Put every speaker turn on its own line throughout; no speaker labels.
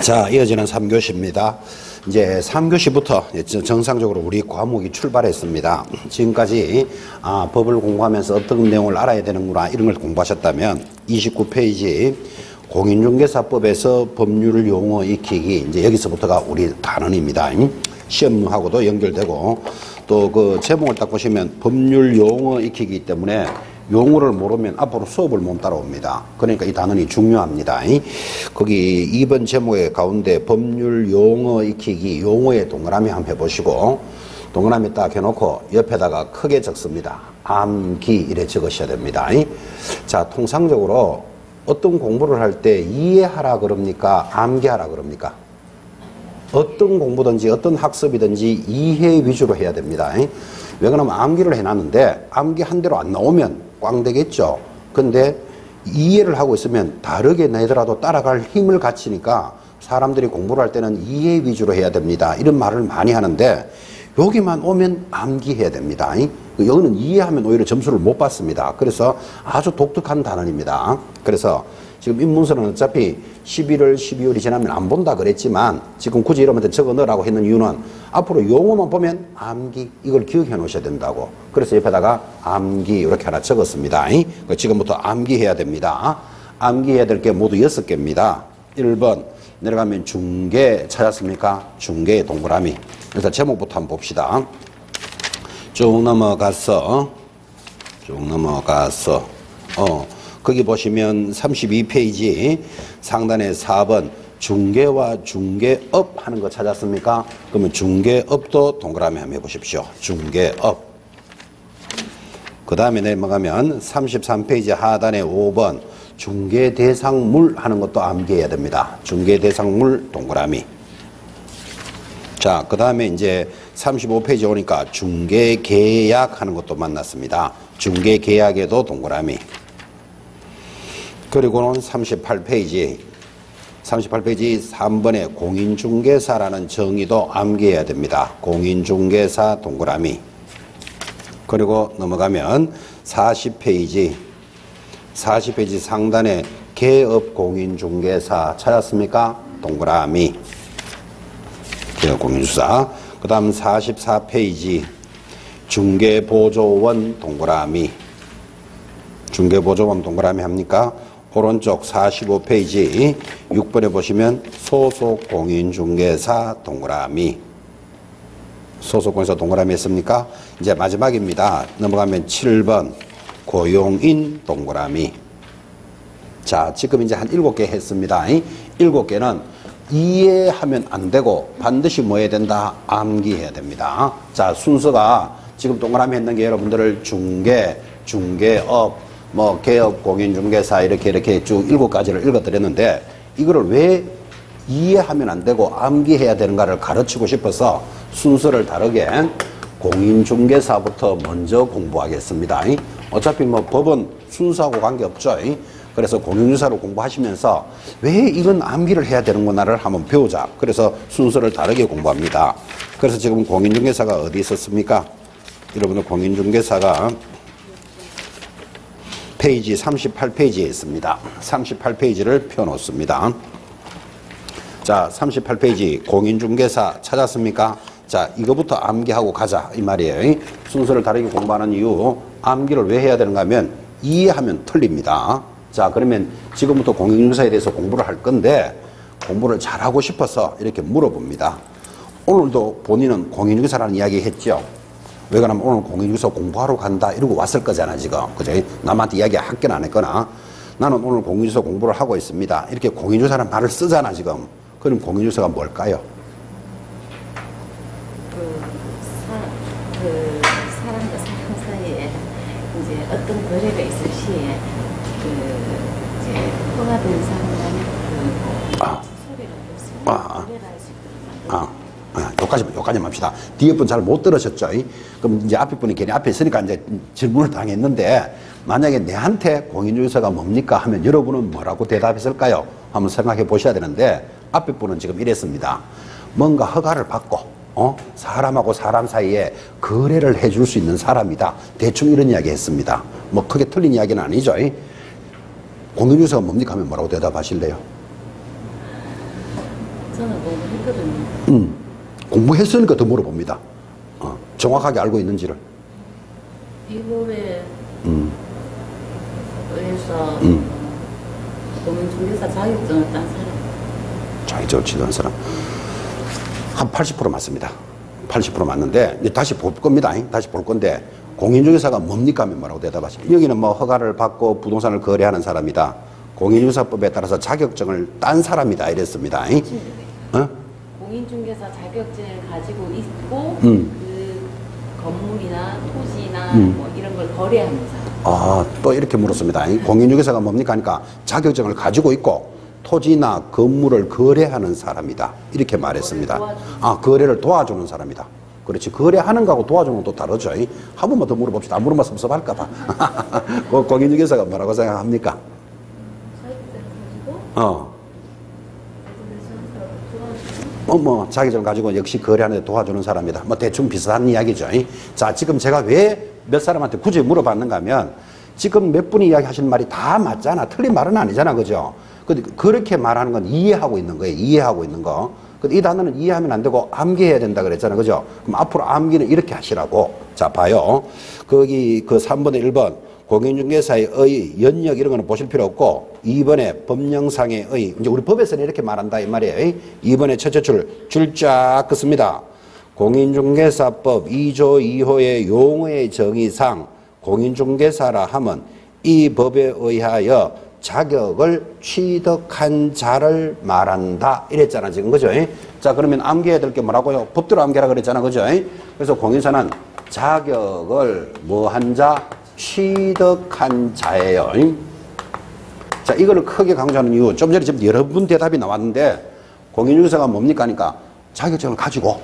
자, 이어지는 3교시입니다. 이제 3교시부터 정상적으로 우리 과목이 출발했습니다. 지금까지 법을 공부하면서 어떤 내용을 알아야 되는구나 이런 걸 공부하셨다면 29페이지 공인중개사법에서 법률 용어 익히기, 이제 여기서부터가 우리 단원입니다. 시험하고도 연결되고 또 그 제목을 딱 보시면 법률 용어 익히기 때문에 용어를 모르면 앞으로 수업을 못 따라옵니다. 그러니까 이 단원이 중요합니다. 거기 2번 제목의 가운데 법률 용어 익히기, 용어의 동그라미 한번 해보시고 동그라미 딱 해놓고 옆에다가 크게 적습니다. 암기 이래 적으셔야 됩니다. 자, 통상적으로 어떤 공부를 할 때 이해하라 그럽니까? 암기하라 그럽니까? 어떤 공부든지 어떤 학습이든지 이해 위주로 해야 됩니다. 왜 그러면 암기를 해놨는데 암기한 대로 안 나오면 꽝 되겠죠. 근데 이해를 하고 있으면 다르게 내더라도 따라갈 힘을 갖추니까 사람들이 공부를 할 때는 이해 위주로 해야 됩니다. 이런 말을 많이 하는데 여기만 오면 암기해야 됩니다. 여기는 이해하면 오히려 점수를 못 받습니다. 그래서 아주 독특한 단원입니다. 그래서 지금 인문서는 어차피 11월, 12월이 지나면 안 본다 그랬지만 지금 굳이 여러분한테 적어 넣으라고 했는 이유는 앞으로 용어만 보면 암기, 이걸 기억해 놓으셔야 된다고. 그래서 옆에다가 암기 이렇게 하나 적었습니다. 지금부터 암기해야 됩니다. 암기해야 될 게 모두 6개입니다. 1번 내려가면 중개 찾았습니까? 중개의 동그라미. 일단 제목부터 한번 봅시다. 쭉 넘어가서 거기 보시면 32페이지 상단에 4번 중개와 중개업 하는 거 찾았습니까? 그러면 중개업도 동그라미 한번 해보십시오. 중개업. 그 다음에 넘어가면 33페이지 하단에 5번 중개대상물 하는 것도 암기해야 됩니다. 중개대상물 동그라미. 자, 그 다음에 이제 35페이지 오니까 중개계약 하는 것도 만났습니다. 중개계약에도 동그라미. 그리고는 38페이지 3번에 공인중개사라는 정의도 암기해야 됩니다. 공인중개사 동그라미. 그리고 넘어가면 40페이지 상단에 개업공인중개사 찾았습니까? 동그라미. 개업공인중개사. 그 다음 44페이지 중개보조원 동그라미. 중개보조원 동그라미 합니까? 오른쪽 45페이지 6번에 보시면 소속공인중개사 동그라미. 소속공인중개사 동그라미 했습니까? 이제 마지막입니다. 넘어가면 7번 고용인 동그라미. 자, 지금 이제 한 7개 했습니다. 7개는 이해하면 안 되고 반드시 뭐 해야 된다? 암기해야 됩니다. 자, 순서가 지금 동그라미 했는 게 여러분들을 중개, 중개업, 개업, 공인중개사 이렇게 쭉 7가지를 읽어드렸는데 이거를 왜 이해하면 안 되고 암기해야 되는가를 가르치고 싶어서 순서를 다르게 공인중개사부터 먼저 공부하겠습니다. 어차피 법은 순서하고 관계없죠. 그래서 공인중개사로 공부하시면서 왜 이건 암기를 해야 되는구나를 한번 배우자. 그래서 순서를 다르게 공부합니다. 그래서 지금 공인중개사가 어디 있었습니까? 여러분들 공인중개사가 페이지 38페이지에 있습니다. 38페이지를 펴놓습니다. 자, 38페이지 공인중개사 찾았습니까? 자, 이거부터 암기하고 가자 이 말이에요. 순서를 다르게 공부하는 이유, 암기를 왜 해야 되는가 하면 이해하면 틀립니다. 자, 그러면 지금부터 공인중개사에 대해서 공부를 할 건데 공부를 잘하고 싶어서 이렇게 물어봅니다. 오늘도 본인은 공인중개사라는 이야기 했죠. 왜 그러면 오늘 공인중개사 공부하러 간다 이러고 왔을 거잖아 지금. 그죠? 남한테 이야기 학교는 안 했거나 나는 오늘 공인중개사 공부를 하고 있습니다. 이렇게 공인중개사라는 말을 쓰잖아 지금. 그럼 공인중개사가 뭘까요?
사람과 사람 사이에 이제 어떤 거래가 있을 시에 이제 허가된 사람이라면 소리가 없으면
여기까지만 합시다. 뒤에 분 잘 못 들으셨죠? 그럼 이제 앞에 분이 괜히 앞에 있으니까 이제 질문을 당했는데 만약에 내한테 공인중개사가 뭡니까 하면 여러분은 뭐라고 대답했을까요? 한번 생각해 보셔야 되는데 앞에 분은 지금 이랬습니다. 뭔가 허가를 받고 사람하고 사람 사이에 거래를 해줄 수 있는 사람이다. 대충 이런 이야기 했습니다. 뭐 크게 틀린 이야기는 아니죠. 공인중개사가 뭡니까 하면 뭐라고 대답하실래요?
저는 공부했거든요.
공부했으니까 더 물어봅니다. 정확하게 알고 있는지를.
이 법에 의해서 공인중개사 자격증을 딴 사람.
자격증을 취득한 사람. 한 80% 맞습니다. 80% 맞는데, 이제 다시 볼 겁니다. 다시 볼 건데, 공인중개사가 뭡니까 하면 뭐라고 대답하십니까? 여기는 뭐 허가를 받고 부동산을 거래하는 사람이다. 공인중개사법에 따라서 자격증을 딴 사람이다. 이랬습니다.
공인중개사 자격증을 가지고 있고, 그 건물이나 토지나 뭐 이런 걸 거래하는 사람.
또 이렇게 물었습니다. 공인중개사가 뭡니까 하니까 자격증을 가지고 있고 토지나 건물을 거래하는 사람이다. 이렇게 말했습니다. 거래를 도와주는 사람이다. 그렇지. 거래하는 거하고 도와주는 건 또 다르죠. 한 번만 더 물어봅시다. 안 물으면 섭섭할까 봐. 공인중개사가 뭐라고 생각합니까?
자격증을 가지고
자격증을 가지고 역시 거래하는 데 도와주는 사람이다. 뭐 대충 비슷한 이야기죠. 자, 지금 제가 왜 몇 사람한테 굳이 물어봤는가 하면 지금 몇 분이 이야기하시는 말이 다 맞잖아. 틀린 말은 아니잖아. 그죠? 근데 그렇게 말하는 건 이해하고 있는 거예요. 이해하고 있는 거. 근데 이 단어는 이해하면 안 되고 암기해야 된다 그랬잖아. 그죠? 그럼 앞으로 암기는 이렇게 하시라고. 자, 봐요. 거기 그 3번에 1번 공인중개사의 의, 연역 이런 거는 보실 필요 없고 2번에 법령상의 의, 이제 우리 법에서는 이렇게 말한다 이 말이에요. 2번에 첫째 줄 쫙 긋습니다. 공인중개사법 2조 2호의 용어의 정의상 공인중개사라 하면 이 법에 의하여 자격을 취득한 자를 말한다 이랬잖아 지금. 그죠? 자, 그러면 암기해야 될 게 뭐라고요? 법대로 암기하라 그랬잖아. 그죠? 그래서 공인사는 자격을 뭐한 자? 취득한 자예요. 자, 이거를 크게 강조하는 이유. 좀 전에 지금 여러분 대답이 나왔는데 공인중개사가 뭡니까 하니까 자격증을 가지고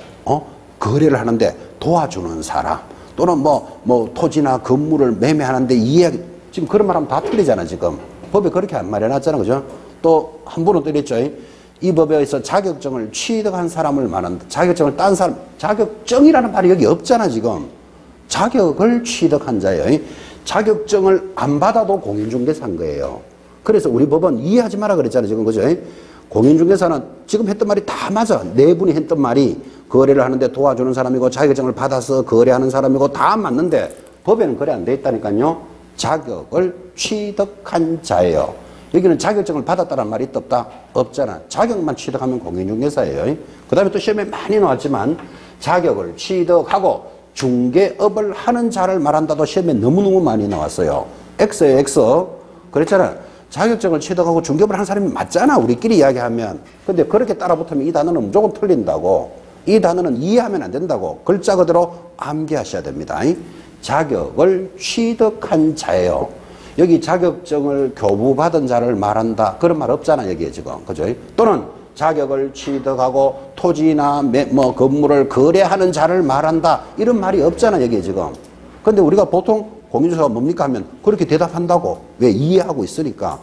거래를 하는데 도와주는 사람 또는 뭐 토지나 건물을 매매하는데 이해하기 지금 그런 말하면 다 틀리잖아 지금. 법에 그렇게 안 마련했잖아. 그죠? 또 한 분은 또 이랬죠. 이 법에 의해서 자격증을 취득한 사람을 말한다. 자격증을 딴 사람. 자격증이라는 말이 여기 없잖아 지금. 자격을 취득한 자예요. 자격증을 안 받아도 공인중개사인 거예요. 그래서 우리 법은 이해하지 마라 그랬잖아요 지금. 그죠? 공인중개사는 지금 했던 말이 다 맞아. 네 분이 했던 말이 거래를 하는데 도와주는 사람이고 자격증을 받아서 거래하는 사람이고 다 맞는데 법에는 그래 안 돼 있다니까요. 자격을 취득한 자예요. 여기는 자격증을 받았다는 말이 있다 없다? 없잖아. 자격만 취득하면 공인중개사예요. 그 다음에 또 시험에 많이 나왔지만 자격을 취득하고 중개업을 하는 자를 말한다도 시험에 너무너무 많이 나왔어요. X예요, X. 그랬잖아. 자격증을 취득하고 중개업을 하는 사람이 맞잖아. 우리끼리 이야기하면. 근데 그렇게 따라붙으면 이 단어는 무조건 틀린다고. 이 단어는 이해하면 안 된다고. 글자 그대로 암기하셔야 됩니다. 자격을 취득한 자예요. 여기 자격증을 교부받은 자를 말한다. 그런 말 없잖아, 여기에 지금. 그죠? 또는 자격을 취득하고 토지나 건물을 거래하는 자를 말한다. 이런 말이 없잖아, 여기에 지금. 근데 우리가 보통 공인중개사가 뭡니까 하면 그렇게 대답한다고. 왜? 이해하고 있으니까.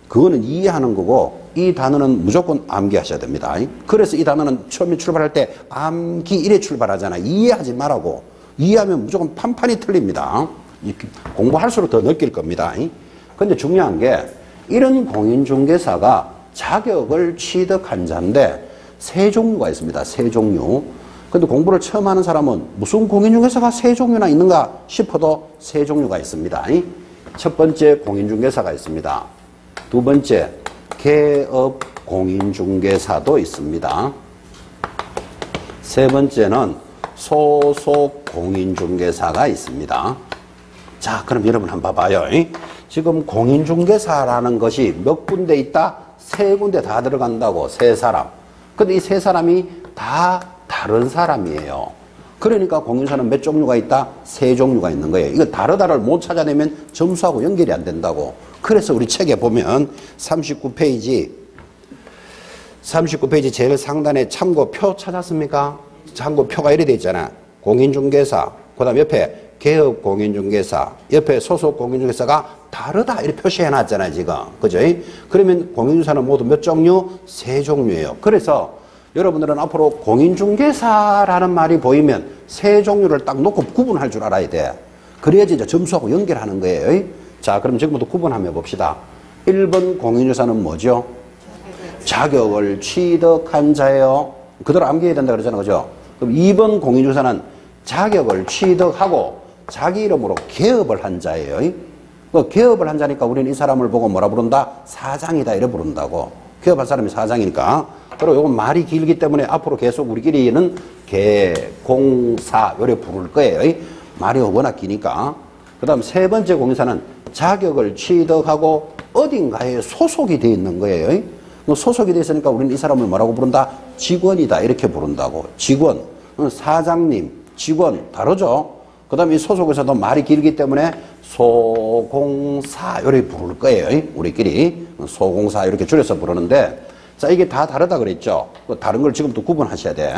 그거는 이해하는 거고 이 단어는 무조건 암기하셔야 됩니다. 그래서 이 단어는 처음에 출발할 때 암기 이래 출발하잖아. 이해하지 말라고. 이해하면 무조건 판판이 틀립니다. 공부할수록 더 느낄 겁니다. 근데 중요한 게 이런 공인중개사가 자격을 취득한 자인데 세 종류가 있습니다. 세 종류. 근데 공부를 처음 하는 사람은 무슨 공인중개사가 세 종류나 있는가 싶어도 세 종류가 있습니다. 첫 번째 공인중개사가 있습니다. 두 번째 개업 공인중개사도 있습니다. 세 번째는 소속 공인중개사가 있습니다. 자, 그럼 여러분 한번 봐봐요. 지금 공인중개사라는 것이 몇 군데 있다? 세 군데 다 들어간다고. 세 사람. 근데 이 세 사람이 다 다른 사람이에요. 그러니까 공인사는 몇 종류가 있다? 세 종류가 있는 거예요. 이거 다르다를 못 찾아내면 점수하고 연결이 안 된다고. 그래서 우리 책에 보면 39페이지 제일 상단에 참고표 찾았습니까? 참고표가 이렇게 돼 있잖아. 공인중개사, 그 다음 옆에 개업 공인중개사, 옆에 소속 공인중개사가 다르다 이렇게 표시해 놨잖아요 지금. 그죠? 그러면 공인중개사는 모두 몇 종류? 세 종류예요. 그래서 여러분들은 앞으로 공인중개사라는 말이 보이면 세 종류를 딱 놓고 구분할 줄 알아야 돼. 그래야지 이제 점수하고 연결하는 거예요. 자, 그럼 지금부터 구분 한번 해봅시다. 1번 공인중개사는 뭐죠? 자격을 취득한 자예요. 그대로 암기해야 된다 그러잖아. 그죠? 그럼 2번 공인중개사는 자격을 취득하고 자기 이름으로 개업을 한 자예요. 그 개업을 한 자니까 우리는 이 사람을 보고 뭐라 부른다? 사장이다 이래 부른다고. 개업한 사람이 사장이니까. 그리고 이건 말이 길기 때문에 앞으로 계속 우리끼리는 개공사 요래 부를 거예요. 말이 워낙 기니까. 그 다음 세 번째 공인사는 자격을 취득하고 어딘가에 소속이 되어 있는 거예요. 소속이 되어 있으니까 우리는 이 사람을 뭐라고 부른다? 직원이다 이렇게 부른다고. 직원, 사장님, 직원 다르죠? 그 다음에 이 소속에서도 말이 길기 때문에 소공사 이렇게 부를 거예요. 우리끼리 소공사 이렇게 줄여서 부르는데, 자, 이게 다 다르다 그랬죠? 다른 걸 지금부터 구분하셔야 돼.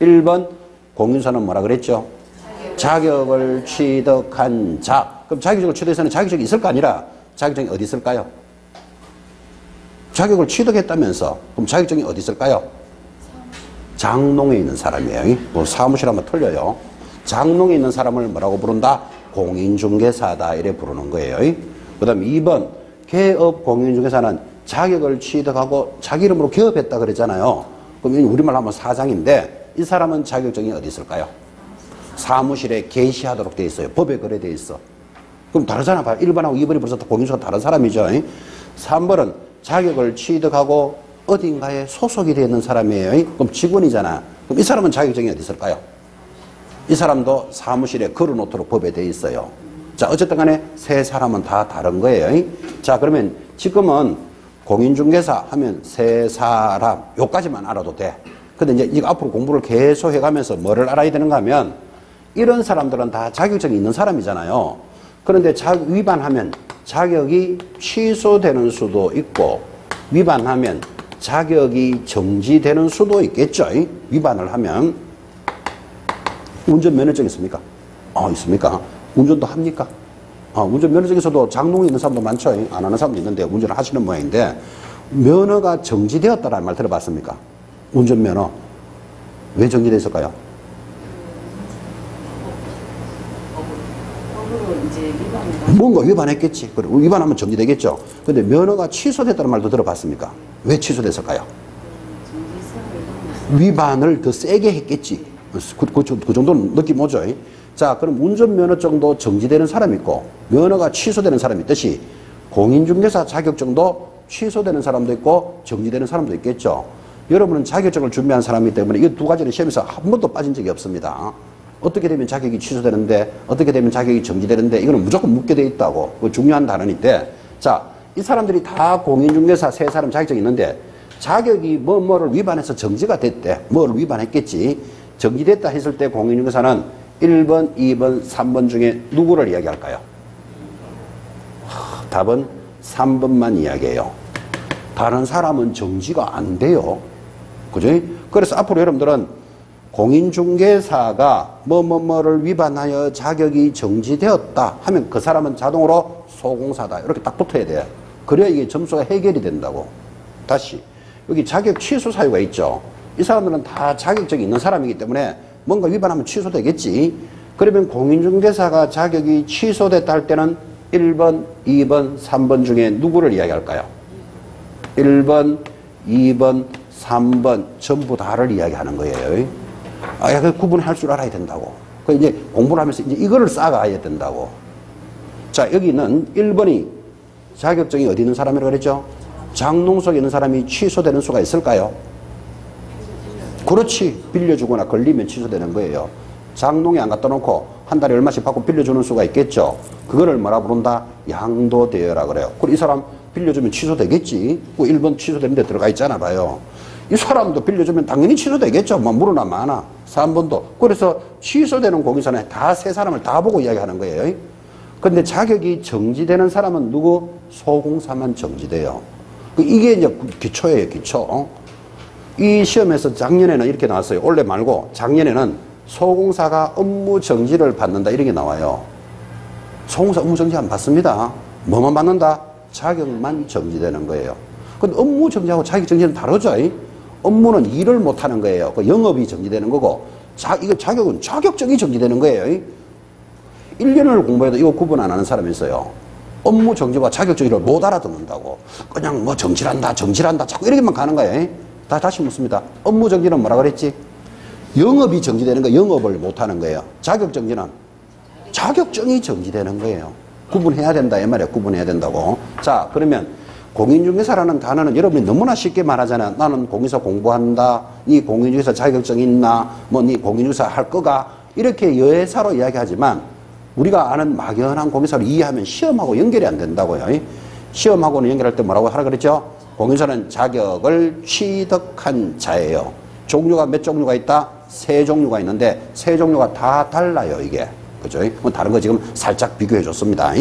1번 공인사는 뭐라 그랬죠? 자격을 취득한 자. 그럼 자격을 취득해서는 자격증이 있을 거 아니라 자격증이 어디 있을까요? 자격을 취득했다면서 그럼 자격증이 어디 있을까요? 장롱에 있는 사람이에요. 뭐 사무실 하면 틀려요. 장롱에 있는 사람을 뭐라고 부른다? 공인중개사다 이래 부르는 거예요. 그 다음 2번 개업 공인중개사는 자격을 취득하고 자기 이름으로 개업했다 그랬잖아요. 그럼 우리말로 하면 사장인데 이 사람은 자격증이 어디 있을까요? 사무실에 게시하도록 돼 있어요. 법에 그래 돼 있어. 그럼 다르잖아. 1번하고 2번이 벌써 공인중개사가 다른 사람이죠. 3번은 자격을 취득하고 어딘가에 소속이 되어 있는 사람이에요. 그럼 직원이잖아. 그럼 이 사람은 자격증이 어디 있을까요? 이 사람도 사무실에 걸어놓도록 법에 돼 있어요. 자, 어쨌든 간에 세 사람은 다 다른 거예요. 자, 그러면 지금은 공인중개사 하면 세 사람 요까지만 알아도 돼. 근데 이제 이거 앞으로 공부를 계속 해가면서 뭐를 알아야 되는가 하면 이런 사람들은 다 자격증이 있는 사람이잖아요. 그런데 위반하면 자격이 취소되는 수도 있고 위반하면 자격이 정지되는 수도 있겠죠. 위반을 하면. 운전면허증 있습니까? 있습니까? 운전도 합니까? 운전면허증에서도 장롱에 있는 사람도 많죠. 안 하는 사람도 있는데 운전을 하시는 모양인데 면허가 정지되었다라는 말 들어봤습니까? 운전면허. 왜 정지됐을까요? 뭔가 위반했겠지. 그래, 위반하면 정지되겠죠. 근데 면허가 취소됐다는 말도 들어봤습니까? 왜 취소됐을까요? 위반을 더 세게 했겠지. 그 정도는 느낌 오죠. 자, 그럼 운전면허증도 정지되는 사람이 있고 면허가 취소되는 사람이 있듯이 공인중개사 자격증도 취소되는 사람도 있고 정지되는 사람도 있겠죠. 여러분은 자격증을 준비한 사람이기 때문에 이 두 가지는 시험에서 한 번도 빠진 적이 없습니다. 어떻게 되면 자격이 취소되는데 어떻게 되면 자격이 정지되는데 이거는 무조건 묻게 돼 있다고. 그 중요한 단어인데, 자, 이 사람들이 다 공인중개사 세 사람 자격증이 있는데 자격이 뭐를 위반해서 정지가 됐대. 뭐를 위반했겠지. 정지됐다 했을 때 공인중개사는 1번, 2번, 3번 중에 누구를 이야기할까요? 답은 3번만 이야기해요. 다른 사람은 정지가 안 돼요. 그죠? 그래서 앞으로 여러분들은 공인중개사가 뭐를 위반하여 자격이 정지되었다 하면 그 사람은 자동으로 소공사다. 이렇게 딱 붙어야 돼. 그래야 이게 점수가 해결이 된다고. 다시. 여기 자격 취소 사유가 있죠. 이 사람들은 다 자격증이 있는 사람이기 때문에 뭔가 위반하면 취소되겠지. 그러면 공인중개사가 자격이 취소됐다 할 때는 1번, 2번, 3번 중에 누구를 이야기할까요? 1번, 2번, 3번 전부 다를 이야기하는 거예요. 그 구분할 줄 알아야 된다고. 그 이제 공부를 하면서 이제 이거를 쌓아가야 된다고. 자, 여기는 1번이 자격증이 어디 있는 사람이라고 그랬죠? 장롱 속에 있는 사람이 취소되는 수가 있을까요? 그렇지. 빌려주거나 걸리면 취소되는 거예요. 장롱에 안 갖다 놓고 한 달에 얼마씩 받고 빌려주는 수가 있겠죠. 그거를 뭐라 부른다? 양도대여라 그래요. 그럼 이 사람 빌려주면 취소되겠지. 그 1번 취소되는 데 들어가 있잖아 봐요. 이 사람도 빌려주면 당연히 취소되겠죠. 뭐 물어나 마나. 3번도. 그래서 취소되는 공인사는 다 세 사람을 다 보고 이야기하는 거예요. 근데 자격이 정지되는 사람은 누구? 소공사만 정지돼요. 이게 이제 기초예요, 기초. 이 시험에서 작년에는 이렇게 나왔어요. 올해 말고 작년에는 소공사가 업무 정지를 받는다 이런 게 나와요. 소공사 업무 정지 안 받습니다. 뭐만 받는다? 자격만 정지되는 거예요. 근데 업무 정지하고 자격 정지는 다르죠. 업무는 일을 못하는 거예요. 그 영업이 정지되는 거고, 이거 자격은 자격증이 정지되는 거예요. 1년을 공부해도 이거 구분 안 하는 사람이 있어요. 업무 정지와 자격 정지를 못 알아듣는다고. 그냥 뭐 정지란다, 정지란다. 자꾸 이렇게만 가는 거예요. 다시 묻습니다. 업무 정지는 뭐라 그랬지? 영업이 정지되는 거, 영업을 못 하는 거예요. 자격 정지는 자격증이 정지되는 거예요. 구분해야 된다. 이 말이에요. 구분해야 된다고. 자, 그러면 공인중개사라는 단어는 여러분이 너무나 쉽게 말하잖아요. 나는 공인사 공부한다. 네 공인중개사 자격증 있나? 뭐 네 공인중개사 할 거가? 이렇게 여회사로 이야기하지만 우리가 아는 막연한 공인사를 이해하면 시험하고 연결이 안 된다고요. 시험하고는 연결할 때 뭐라고 하라 그랬죠? 공인사는 자격을 취득한 자예요. 종류가 몇 종류가 있다? 3종류가 있는데 3종류가 다 달라요, 이게. 그죠? 뭐 다른 거 지금 살짝 비교해 줬습니다.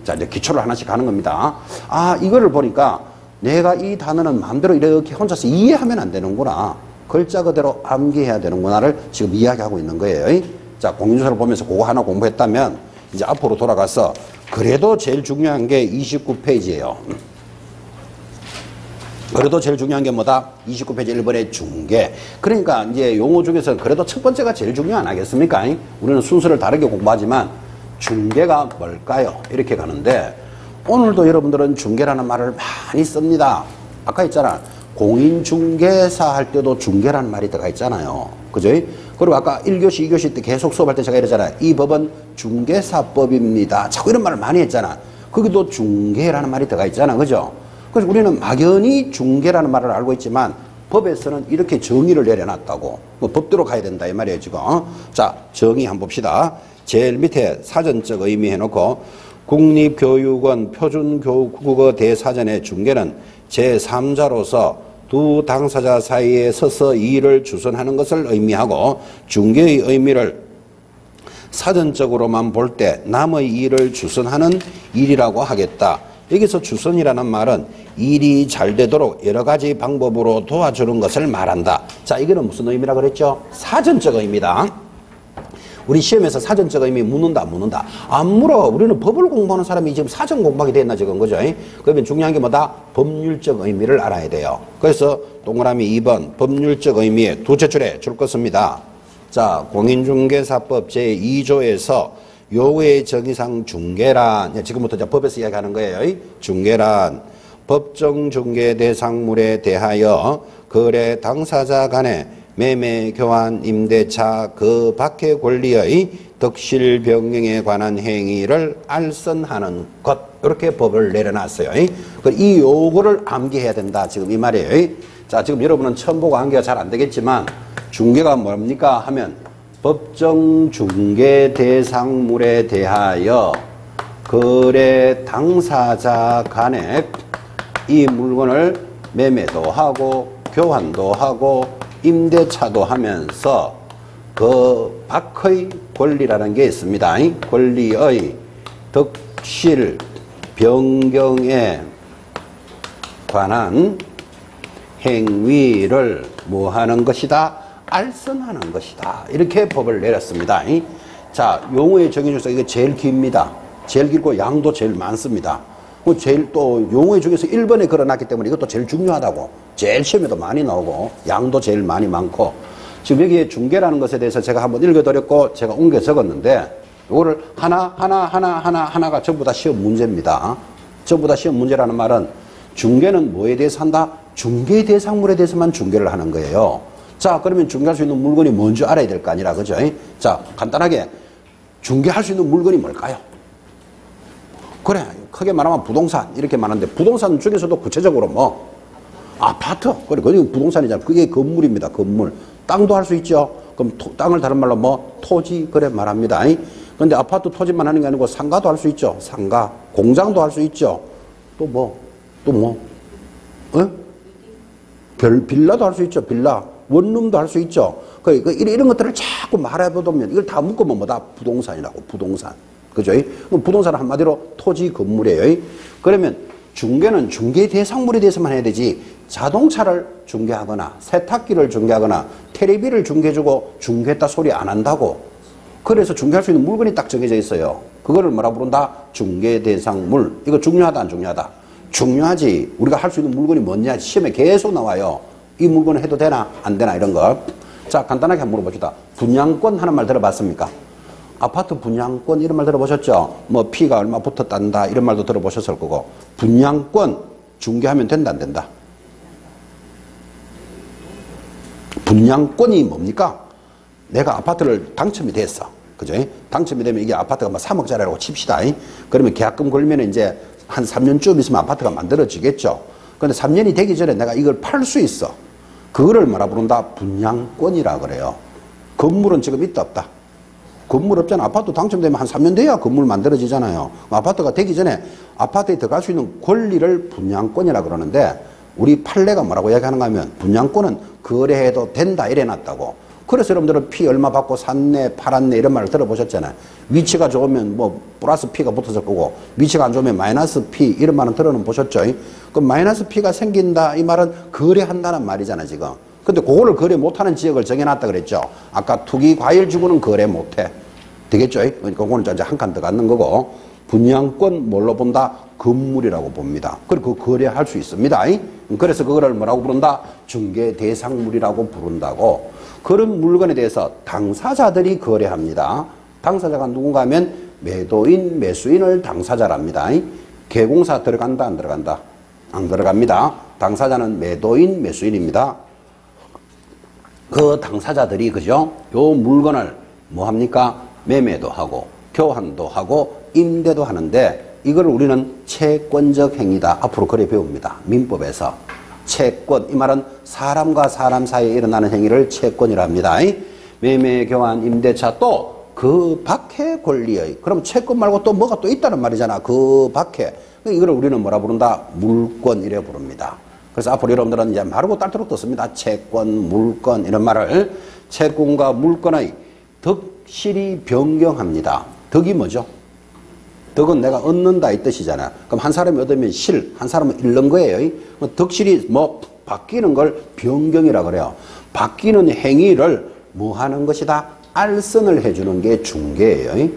자, 이제 기초를 하나씩 가는 겁니다. 아, 이거를 보니까 내가 이 단어는 마음대로 이렇게 혼자서 이해하면 안 되는구나. 글자 그대로 암기해야 되는구나를 지금 이야기하고 있는 거예요. 자, 공인중개사를 보면서 그거 하나 공부했다면 이제 앞으로 돌아가서 그래도 제일 중요한 게 29페이지예요. 그래도 제일 중요한 게 뭐다? 29페이지 1번의 중개. 그러니까 이제 용어 중에서 그래도 첫 번째가 제일 중요한 아니겠습니까? 우리는 순서를 다르게 공부하지만 중개가 뭘까요? 이렇게 가는데 오늘도 여러분들은 중개라는 말을 많이 씁니다. 아까 있잖아. 공인중개사 할 때도 중개라는 말이 들어가 있잖아요. 그죠? 그리고 아까 1교시, 2교시 때 계속 수업할 때 제가 이러잖아요. 이 법은 중개사법입니다. 자꾸 이런 말을 많이 했잖아. 거기도 중개라는 말이 들어가 있잖아. 그죠? 그래서 우리는 막연히 중개라는 말을 알고 있지만 법에서는 이렇게 정의를 내려놨다고. 뭐 법대로 가야 된다 이 말이에요 지금. 자, 정의 한번 봅시다. 제일 밑에 사전적 의미 해놓고 국립교육원 표준국어 대사전의 중개는 제3자로서 두 당사자 사이에 서서 이의를 주선하는 것을 의미하고 중개의 의미를 사전적으로만 볼 때 남의 이의를 주선하는 일이라고 하겠다. 여기서 주선이라는 말은 일이 잘 되도록 여러 가지 방법으로 도와주는 것을 말한다. 자, 이거는 무슨 의미라 그랬죠? 사전적 의미다. 우리 시험에서 사전적 의미 묻는다, 안 묻는다? 안 물어. 우리는 법을 공부하는 사람이 지금 사전 공부하게 됐나 지금, 그죠? 그러면 중요한 게 뭐다? 법률적 의미를 알아야 돼요. 그래서 동그라미 2번 법률적 의미의 두째 줄에 줄 것입니다. 자, 공인중개사법 제2조에서 요의 정의상 중개란, 지금부터 이제 법에서 이야기하는 거예요. 중개란 법정 중개 대상물에 대하여 거래 당사자 간의 매매, 교환, 임대차 그 밖의 권리의 덕실 변경에 관한 행위를 알선하는 것. 이렇게 법을 내려놨어요. 이 요거를 암기해야 된다. 지금 이 말이에요. 자, 지금 여러분은 처음 보고 암기가 잘 안 되겠지만 중개가 뭡니까 하면 법정 중개 대상물에 대하여 거래 당사자 간에 이 물건을 매매도 하고 교환도 하고 임대차도 하면서 그 밖의 권리라는 게 있습니다. 권리의 덕실 변경에 관한 행위를 뭐 하는 것이다? 알선하는 것이다. 이렇게 법을 내렸습니다. 자, 용어의 정의 중에서 이게 제일 깁니다. 제일 길고 양도 제일 많습니다. 제일 또 용어 중에서 1번에 걸어놨기 때문에 이것도 제일 중요하다고. 제일 시험에도 많이 나오고 양도 제일 많이 많고. 지금 여기에 중개라는 것에 대해서 제가 한번 읽어드렸고 제가 옮겨 적었는데 이거를 하나가 전부 다 시험 문제입니다. 전부 다 시험 문제라는 말은 중개는 뭐에 대해서 한다? 중개 대상물에 대해서만 중개를 하는 거예요. 자, 그러면 중개할 수 있는 물건이 뭔지 알아야 될 거 아니라, 그죠? 자, 간단하게 중개할 수 있는 물건이 뭘까요? 그래, 크게 말하면 부동산 이렇게 말하는데 부동산 중에서도 구체적으로 뭐 아파트, 그래, 그게 부동산이잖아. 그게 건물입니다. 건물. 땅도 할 수 있죠. 그럼 땅을 다른 말로 뭐 토지 그래 말합니다. 그런데 아파트 토지만 하는 게 아니고 상가도 할 수 있죠. 상가, 공장도 할 수 있죠. 또 뭐? 어? 빌라도 할 수 있죠. 빌라, 원룸도 할 수 있죠. 이런 것들을 자꾸 말해보면 이걸 다 묶으면 뭐다? 부동산이라고. 부동산. 그죠? 그럼 부동산은 한마디로 토지 건물이에요. 그러면 중개는 중개 대상물에 대해서만 해야 되지 자동차를 중개하거나 세탁기를 중개하거나 텔레비를 중개해주고 중개했다 소리 안 한다고. 그래서 중개할 수 있는 물건이 딱 정해져 있어요. 그거를 뭐라 부른다? 중개 대상물. 이거 중요하다 안 중요하다? 중요하지. 우리가 할 수 있는 물건이 뭐냐 시험에 계속 나와요. 이 물건을 해도 되나 안 되나 이런 거. 자, 간단하게 한번 물어봅시다. 분양권 하는 말 들어봤습니까? 아파트 분양권 이런 말 들어보셨죠? 뭐 피가 얼마 붙었단다 이런 말도 들어보셨을 거고 분양권 중개하면 된다 안 된다? 분양권이 뭡니까? 내가 아파트를 당첨이 됐어. 그죠? 당첨이 되면 이게 아파트가 막 3억짜리라고 칩시다. 그러면 계약금 걸면 이제 한 3년쯤 있으면 아파트가 만들어지겠죠. 근데 3년이 되기 전에 내가 이걸 팔 수 있어. 그거를 뭐라 부른다? 분양권이라 그래요. 건물은 지금 있다 없다? 건물 없잖아. 아파트 당첨되면 한 3년 돼야 건물 만들어지잖아요. 아파트가 되기 전에 아파트에 들어갈 수 있는 권리를 분양권이라 그러는데 우리 판례가 뭐라고 이야기하는가 하면 분양권은 거래해도 된다 이래 놨다고. 그래서 여러분들은 피 얼마 받고 샀네 팔았네 이런 말을 들어보셨잖아요. 위치가 좋으면 뭐 플러스 피가 붙었을 거고 위치가 안 좋으면 마이너스 피 이런 말은 들어보셨죠. 그럼 마이너스 피가 생긴다 이 말은 거래한다는 말이잖아요 지금. 근데 그거를 거래 못하는 지역을 정해놨다 그랬죠. 아까 투기 과일지구는 거래 못해. 되겠죠. 그러니까 그거는 이제 한 칸 더 갖는 거고 분양권 뭘로 본다? 건물이라고 봅니다. 그리고 그 거래할 수 있습니다. 그래서 그거를 뭐라고 부른다? 중개 대상물이라고 부른다고. 그런 물건에 대해서 당사자들이 거래합니다. 당사자가 누군가 하면 매도인, 매수인을 당사자랍니다. 개공사 들어간다, 안 들어간다? 안 들어갑니다. 당사자는 매도인, 매수인입니다. 그 당사자들이, 그죠? 요 물건을 뭐 합니까? 매매도 하고, 교환도 하고, 임대도 하는데, 이걸 우리는 채권적 행위다. 앞으로 그래 배웁니다. 민법에서. 채권, 이 말은 사람과 사람 사이에 일어나는 행위를 채권이라 합니다. 매매, 교환, 임대차 또 그 밖의 권리의, 그럼 채권 말고 또 뭐가 또 있다는 말이잖아. 그 밖에. 이걸 우리는 뭐라 부른다? 물권 이래 부릅니다. 그래서 앞으로 여러분들은 이제 마르고 딸토록 떴습니다. 채권, 물권 이런 말을 채권과 물권의 덕실이 변경합니다. 덕이 뭐죠? 덕은 내가 얻는다 이 뜻이잖아. 그럼 한 사람이 얻으면 실, 한 사람은 잃는 거예요. 덕실이 뭐 바뀌는 걸 변경이라 그래요. 바뀌는 행위를 뭐 하는 것이다? 알선을 해주는 게 중개예요.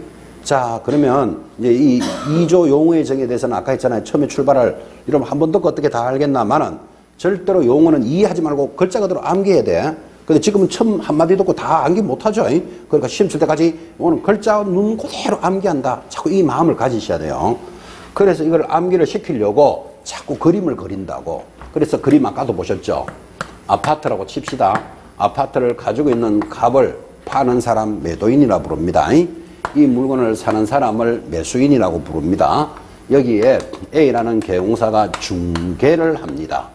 자, 그러면 이제 이 2조 용어의 정의에 대해서는 아까 했잖아요. 처음에 출발을 이러면 한 번 듣고 어떻게 다 알겠나마는 절대로 용어는 이해하지 말고 글자 그대로 암기해야 돼. 근데 지금은 처음 한마디 듣고 다 암기 못하죠. 그러니까 시험 칠 때까지 오늘 글자 눈 그대로 암기한다. 자꾸 이 마음을 가지셔야 돼요. 그래서 이걸 암기를 시키려고 자꾸 그림을 그린다고. 그래서 그림 아까도 보셨죠. 아파트라고 칩시다. 아파트를 가지고 있는 값을 파는 사람 매도인이라 부릅니다. 이 물건을 사는 사람을 매수인이라고 부릅니다. 여기에 A라는 개공사가 중개를 합니다.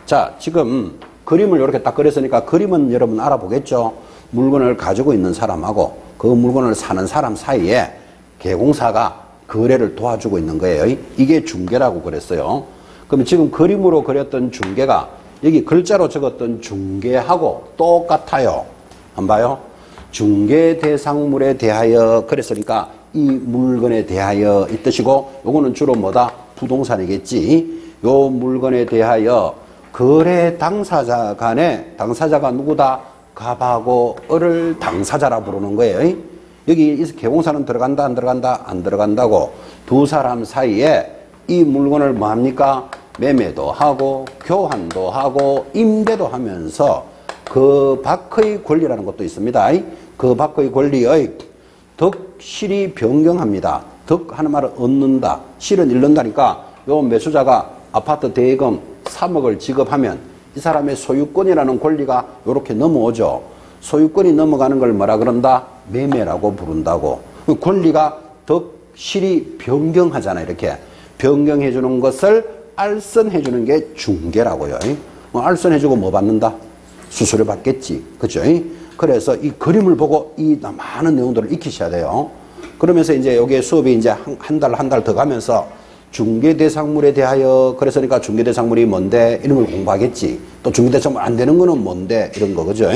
자, 지금 그림을 이렇게 딱 그렸으니까 그림은 여러분 알아보겠죠? 물건을 가지고 있는 사람하고 그 물건을 사는 사람 사이에 개공사가 거래를 도와주고 있는 거예요. 이게 중개라고 그랬어요. 그럼 지금 그림으로 그렸던 중개가 여기 글자로 적었던 중개하고 똑같아요. 한번 봐요. 중개 대상물에 대하여 그랬으니까 이 물건에 대하여 이 뜻이고 요거는 주로 뭐다? 부동산이겠지. 요 물건에 대하여 거래 당사자 간에 당사자가 누구다? 갑하고 을을 당사자라 부르는 거예요. 여기 개공사는 들어간다 안 들어간다? 안 들어간다고. 두 사람 사이에 이 물건을 뭐 합니까? 매매도 하고 교환도 하고 임대도 하면서 그 밖의 권리라는 것도 있습니다. 그 밖의 권리의 덕실이 변경합니다. 덕 하는 말은 얻는다. 실은 잃는다니까 요 매수자가 아파트 대금 3억을 지급하면 이 사람의 소유권이라는 권리가 이렇게 넘어오죠. 소유권이 넘어가는 걸 뭐라 그런다? 매매라고 부른다고. 권리가 덕실이 변경하잖아. 이렇게 변경해 주는 것을 알선해 주는 게 중개라고요. 알선해 주고 뭐 받는다? 수수료 받겠지. 그죠? 그래서 이 그림을 보고 이 많은 내용들을 익히셔야 돼요. 그러면서 이제 여기에 수업이 이제 한 달 더 가면서 중개대상물에 대하여 그랬으니까 중개대상물이 뭔데 이런 걸 공부하겠지. 또 중개대상물 안 되는 거는 뭔데 이런 거 그죠?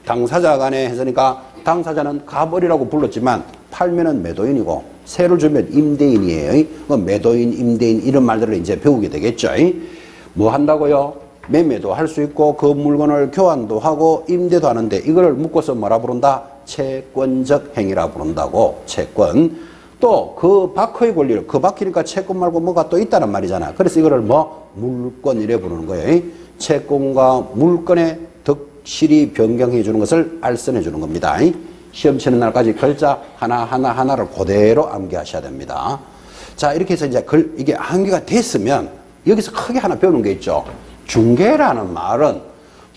당사자 간에 했으니까 당사자는 가벌이라고 불렀지만 팔면은 매도인이고 세를 주면 임대인이에요. 매도인, 임대인 이런 말들을 이제 배우게 되겠죠. 뭐 한다고요? 매매도 할 수 있고 그 물건을 교환도 하고 임대도 하는데 이걸 묶어서 뭐라 부른다? 채권적 행위라 부른다고. 채권. 또 그 밖의 권리를 그 밖이니까 채권 말고 뭐가 또 있다는 말이잖아. 그래서 이거를 뭐 물권 이래 부르는 거예요. 채권과 물권의 덕실이 변경해 주는 것을 알선해 주는 겁니다. 시험 치는 날까지 글자 하나를 그대로 암기하셔야 됩니다. 자, 이렇게 해서 이제 이게 암기가 됐으면 여기서 크게 하나 배우는 게 있죠. 중개라는 말은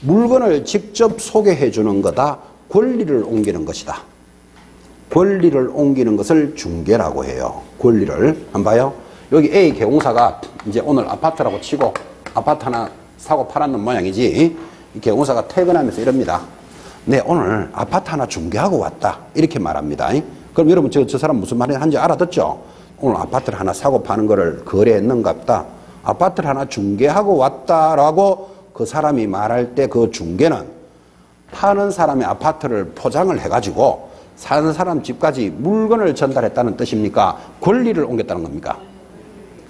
물건을 직접 소개해 주는 거다. 권리를 옮기는 것이다. 권리를 옮기는 것을 중개라고 해요. 권리를. 한번 봐요. 여기 A 개공사가 이제 오늘 아파트라고 치고 아파트 하나 사고 팔았는 모양이지. 이 개공사가 퇴근하면서 이럽니다. 네, 오늘 아파트 하나 중개하고 왔다. 이렇게 말합니다. 그럼 여러분 저 사람 무슨 말을 하는지 알아듣죠? 오늘 아파트를 하나 사고 파는 거를 거래했는갑다. 아파트를 하나 중개하고 왔다라고 그 사람이 말할 때 그 중개는 파는 사람의 아파트를 포장을 해가지고 사는 사람 집까지 물건을 전달했다는 뜻입니까? 권리를 옮겼다는 겁니까?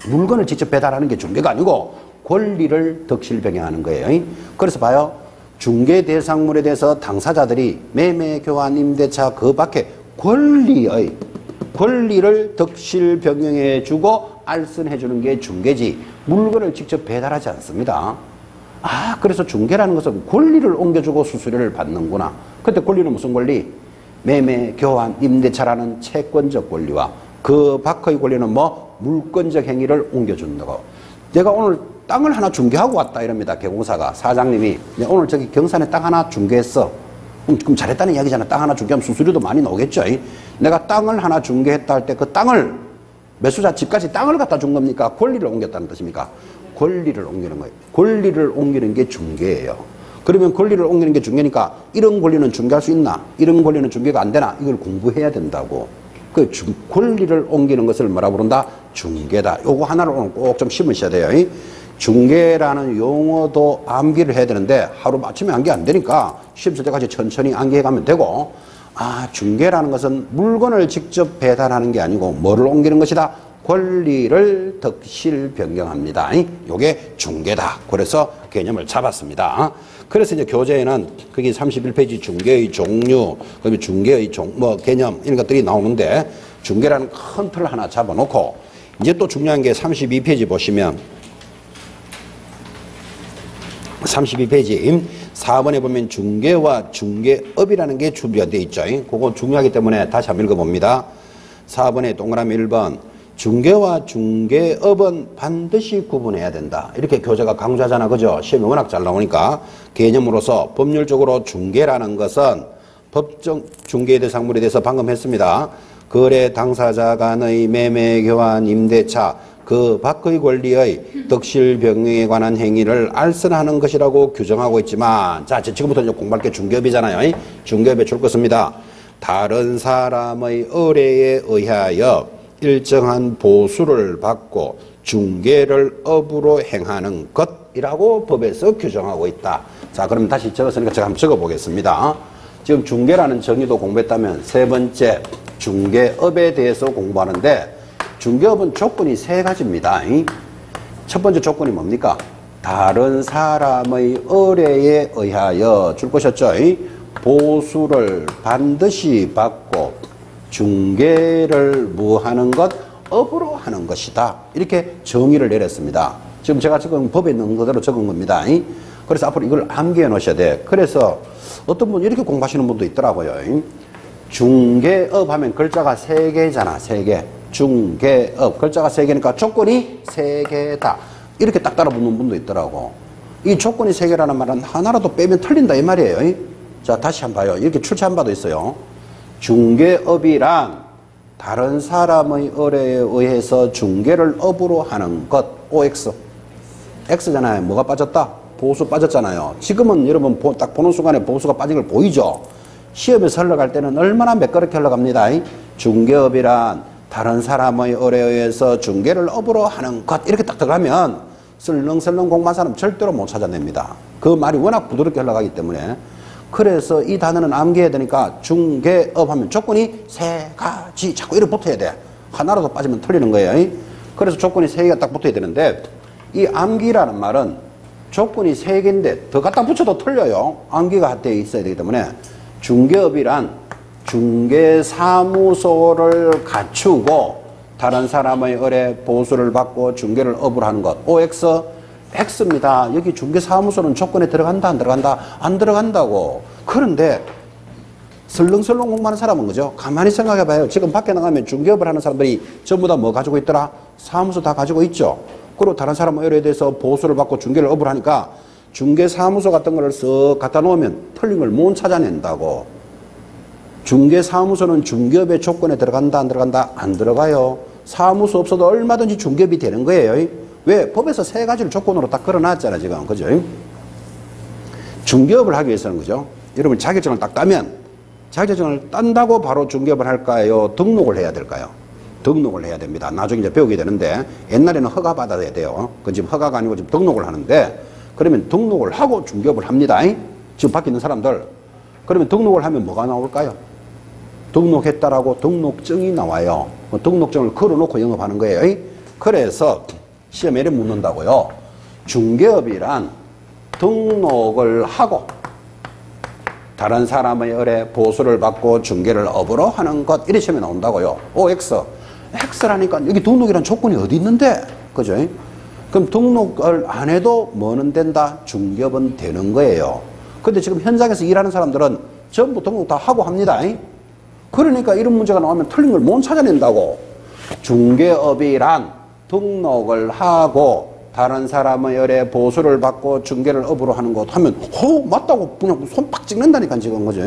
물건을 직접 배달하는 게 중개가 아니고 권리를 덕실병행하는 거예요. 그래서 봐요. 중개 대상물에 대해서 당사자들이 매매, 교환, 임대차 그 밖에 권리를 덕실병행해 주고 알선해 주는 게 중개지 물건을 직접 배달하지 않습니다. 아, 그래서 중개라는 것은 권리를 옮겨주고 수수료를 받는구나. 그때 권리는 무슨 권리? 매매, 교환, 임대차라는 채권적 권리와 그 밖의 권리는 뭐? 물권적 행위를 옮겨준다고. 내가 오늘 땅을 하나 중개하고 왔다 이럽니다. 개공사가. 사장님이 오늘 저기 경산에 땅 하나 중개했어. 그럼 잘했다는 이야기잖아. 땅 하나 중개하면 수수료도 많이 나오겠죠. 내가 땅을 하나 중개했다 할 때 그 땅을 매수자 집까지 땅을 갖다 준 겁니까? 권리를 옮겼다는 뜻입니까? 권리를 옮기는 거예요. 권리를 옮기는 게 중개예요. 그러면 권리를 옮기는 게 중개니까 이런 권리는 중개할 수 있나? 이런 권리는 중개가 안 되나? 이걸 공부해야 된다고. 그 권리를 옮기는 것을 뭐라 부른다? 중개다. 요거 하나를 오늘 꼭 좀 심으셔야 돼요. 중개라는 용어도 암기를 해야 되는데 하루 아침에 암기 안 되니까 시험 칠 때까지 천천히 암기해 가면 되고, 아, 중개라는 것은 물건을 직접 배달하는 게 아니고 뭐를 옮기는 것이다? 권리를 덕실 변경합니다. 요게 중개다. 그래서 개념을 잡았습니다. 그래서 이제 교재에는 거기 31페이지 중개의 종류, 그다음에 중개의 개념 이런 것들이 나오는데 중개라는 큰 틀을 하나 잡아놓고 이제 또 중요한 게 32페이지 보시면 32페이지 4번에 보면 중개와 중개업이라는 게 준비가 되어 있죠. 그거 중요하기 때문에 다시 한번 읽어봅니다. 4번에 동그라미 1번 중개와 중개업은 반드시 구분해야 된다. 이렇게 교재가 강조하잖아. 그죠? 시험이 워낙 잘 나오니까. 개념으로서 법률적으로 중개라는 것은 법정 중개 대상물에 대해서 방금 했습니다. 거래 당사자 간의 매매, 교환, 임대차 그 밖의 권리의 덕실 병행에 관한 행위를 알선하는 것이라고 규정하고 있지만, 자, 지금부터 이제 공부할 게 중개업이잖아요. 중개업에 줄 것입니다. 다른 사람의 의뢰에 의하여 일정한 보수를 받고 중개를 업으로 행하는 것이라고 법에서 규정하고 있다. 자, 그럼 다시 적었으니까 제가 한번 적어보겠습니다. 지금 중개라는 정의도 공부했다면 세 번째 중개업에 대해서 공부하는데, 중개업은 조건이 세 가지입니다. 첫 번째 조건이 뭡니까? 다른 사람의 의뢰에 의하여 줄 것이었죠. 보수를 반드시 받고 중개를 하는 것? 업으로 하는 것이다. 이렇게 정의를 내렸습니다. 지금 제가 지금 법에 있는 그대로 적은 겁니다. 그래서 앞으로 이걸 암기해 놓으셔야 돼. 그래서 어떤 분 이렇게 공부하시는 분도 있더라고요. 중개업 하면 글자가 세 개잖아. 세 개. 중개업. 글자가 세 개니까 조건이 세 개다. 이렇게 딱 따라 붙는 분도 있더라고. 이 조건이 세 개라는 말은 하나라도 빼면 틀린다 이 말이에요. 자, 다시 한번 봐요. 이렇게 출제한 바도 있어요. 중개업이란 다른 사람의 의뢰에 의해서 중개를 업으로 하는 것. OX. X잖아요. 뭐가 빠졌다? 보수 빠졌잖아요. 지금은 여러분 딱 보는 순간에 보수가 빠진 걸 보이죠? 시험에서 흘러갈 때는 얼마나 매끄럽게 흘러갑니다. 중개업이란 다른 사람의 의뢰에 의해서 중개를 업으로 하는 것. 이렇게 딱 들어가면 설렁설렁 공부한 사람 절대로 못 찾아냅니다. 그 말이 워낙 부드럽게 흘러가기 때문에. 그래서 이 단어는 암기해야 되니까 중개업 하면 조건이 세 가지 자꾸 이렇게 붙어야 돼. 하나라도 빠지면 틀리는 거예요. 그래서 조건이 세 개가 딱 붙어야 되는데, 이 암기라는 말은 조건이 세 개인데 더 갖다 붙여도 틀려요. 암기가 되어 있어야 되기 때문에 중개업이란 중개사무소를 갖추고 다른 사람의 의뢰 보수를 받고 중개를 업으로 하는 것. OX X입니다. 여기 중개사무소는 조건에 들어간다 안 들어간다? 안 들어간다고. 그런데 설렁설렁 공부하는 사람은 그죠? 가만히 생각해봐요. 지금 밖에 나가면 중개업을 하는 사람들이 전부 다 뭐 가지고 있더라? 사무소 다 가지고 있죠. 그리고 다른 사람은 의뢰에 대해서 보수를 받고 중개를 업을 하니까 중개사무소 같은 거를 쓱 갖다 놓으면 틀린 걸 못 찾아낸다고. 중개사무소는 중개업의 조건에 들어간다 안 들어간다? 안 들어가요. 사무소 없어도 얼마든지 중개업이 되는 거예요. 왜? 법에서 세 가지를 조건으로 딱 걸어놨잖아 지금. 그죠? 중개업을 하기 위해서는 그죠? 여러분 자격증을 딱 따면 자격증을 딴다고 바로 중개업을 할까요? 등록을 해야 될까요? 등록을 해야 됩니다. 나중에 이제 배우게 되는데 옛날에는 허가 받아야 돼요. 그 지금 허가가 아니고 지금 등록을 하는데 그러면 등록을 하고 중개업을 합니다. 지금 밖에 있는 사람들. 그러면 등록을 하면 뭐가 나올까요? 등록했다라고 등록증이 나와요. 등록증을 걸어놓고 영업하는 거예요. 그래서 시험에 이렇게 묻는다고요. 중개업이란 등록을 하고 다른 사람의 의뢰 보수를 받고 중개를 업으로 하는 것. 이렇게 시험에 나온다고요. OX. X라니까 여기 등록이란 조건이 어디 있는데? 그죠? 그럼 등록을 안 해도 뭐는 된다? 중개업은 되는 거예요. 근데 지금 현장에서 일하는 사람들은 전부 등록 다 하고 합니다. 그러니까 이런 문제가 나오면 틀린 걸 못 찾아낸다고. 중개업이란 등록을 하고 다른 사람의 의뢰 보수를 받고 중개를 업으로 하는 것 하면 맞다고 그냥 손 팍 찍는다니까 지금. 그죠?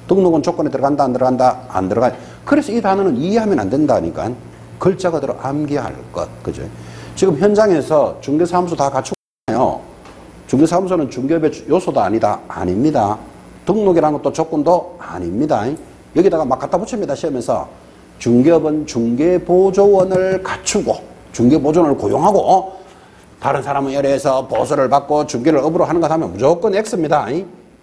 등록은 조건에 들어간다 안 들어간다? 안 들어가. 그래서 이 단어는 이해하면 안 된다니까. 글자 그대로 암기할 것. 그죠? 지금 현장에서 중개사무소 다 갖추고 있나요? 중개사무소는 중개업의 요소도 아니다? 아닙니다. 등록이라는 것도 조건도 아닙니다. 여기다가 막 갖다 붙입니다. 시험에서. 중개업은 중개보조원을 갖추고 중개보조원을 고용하고 다른 사람의 의뢰해서 보수를 받고 중개를 업으로 하는 것 하면 무조건 X입니다.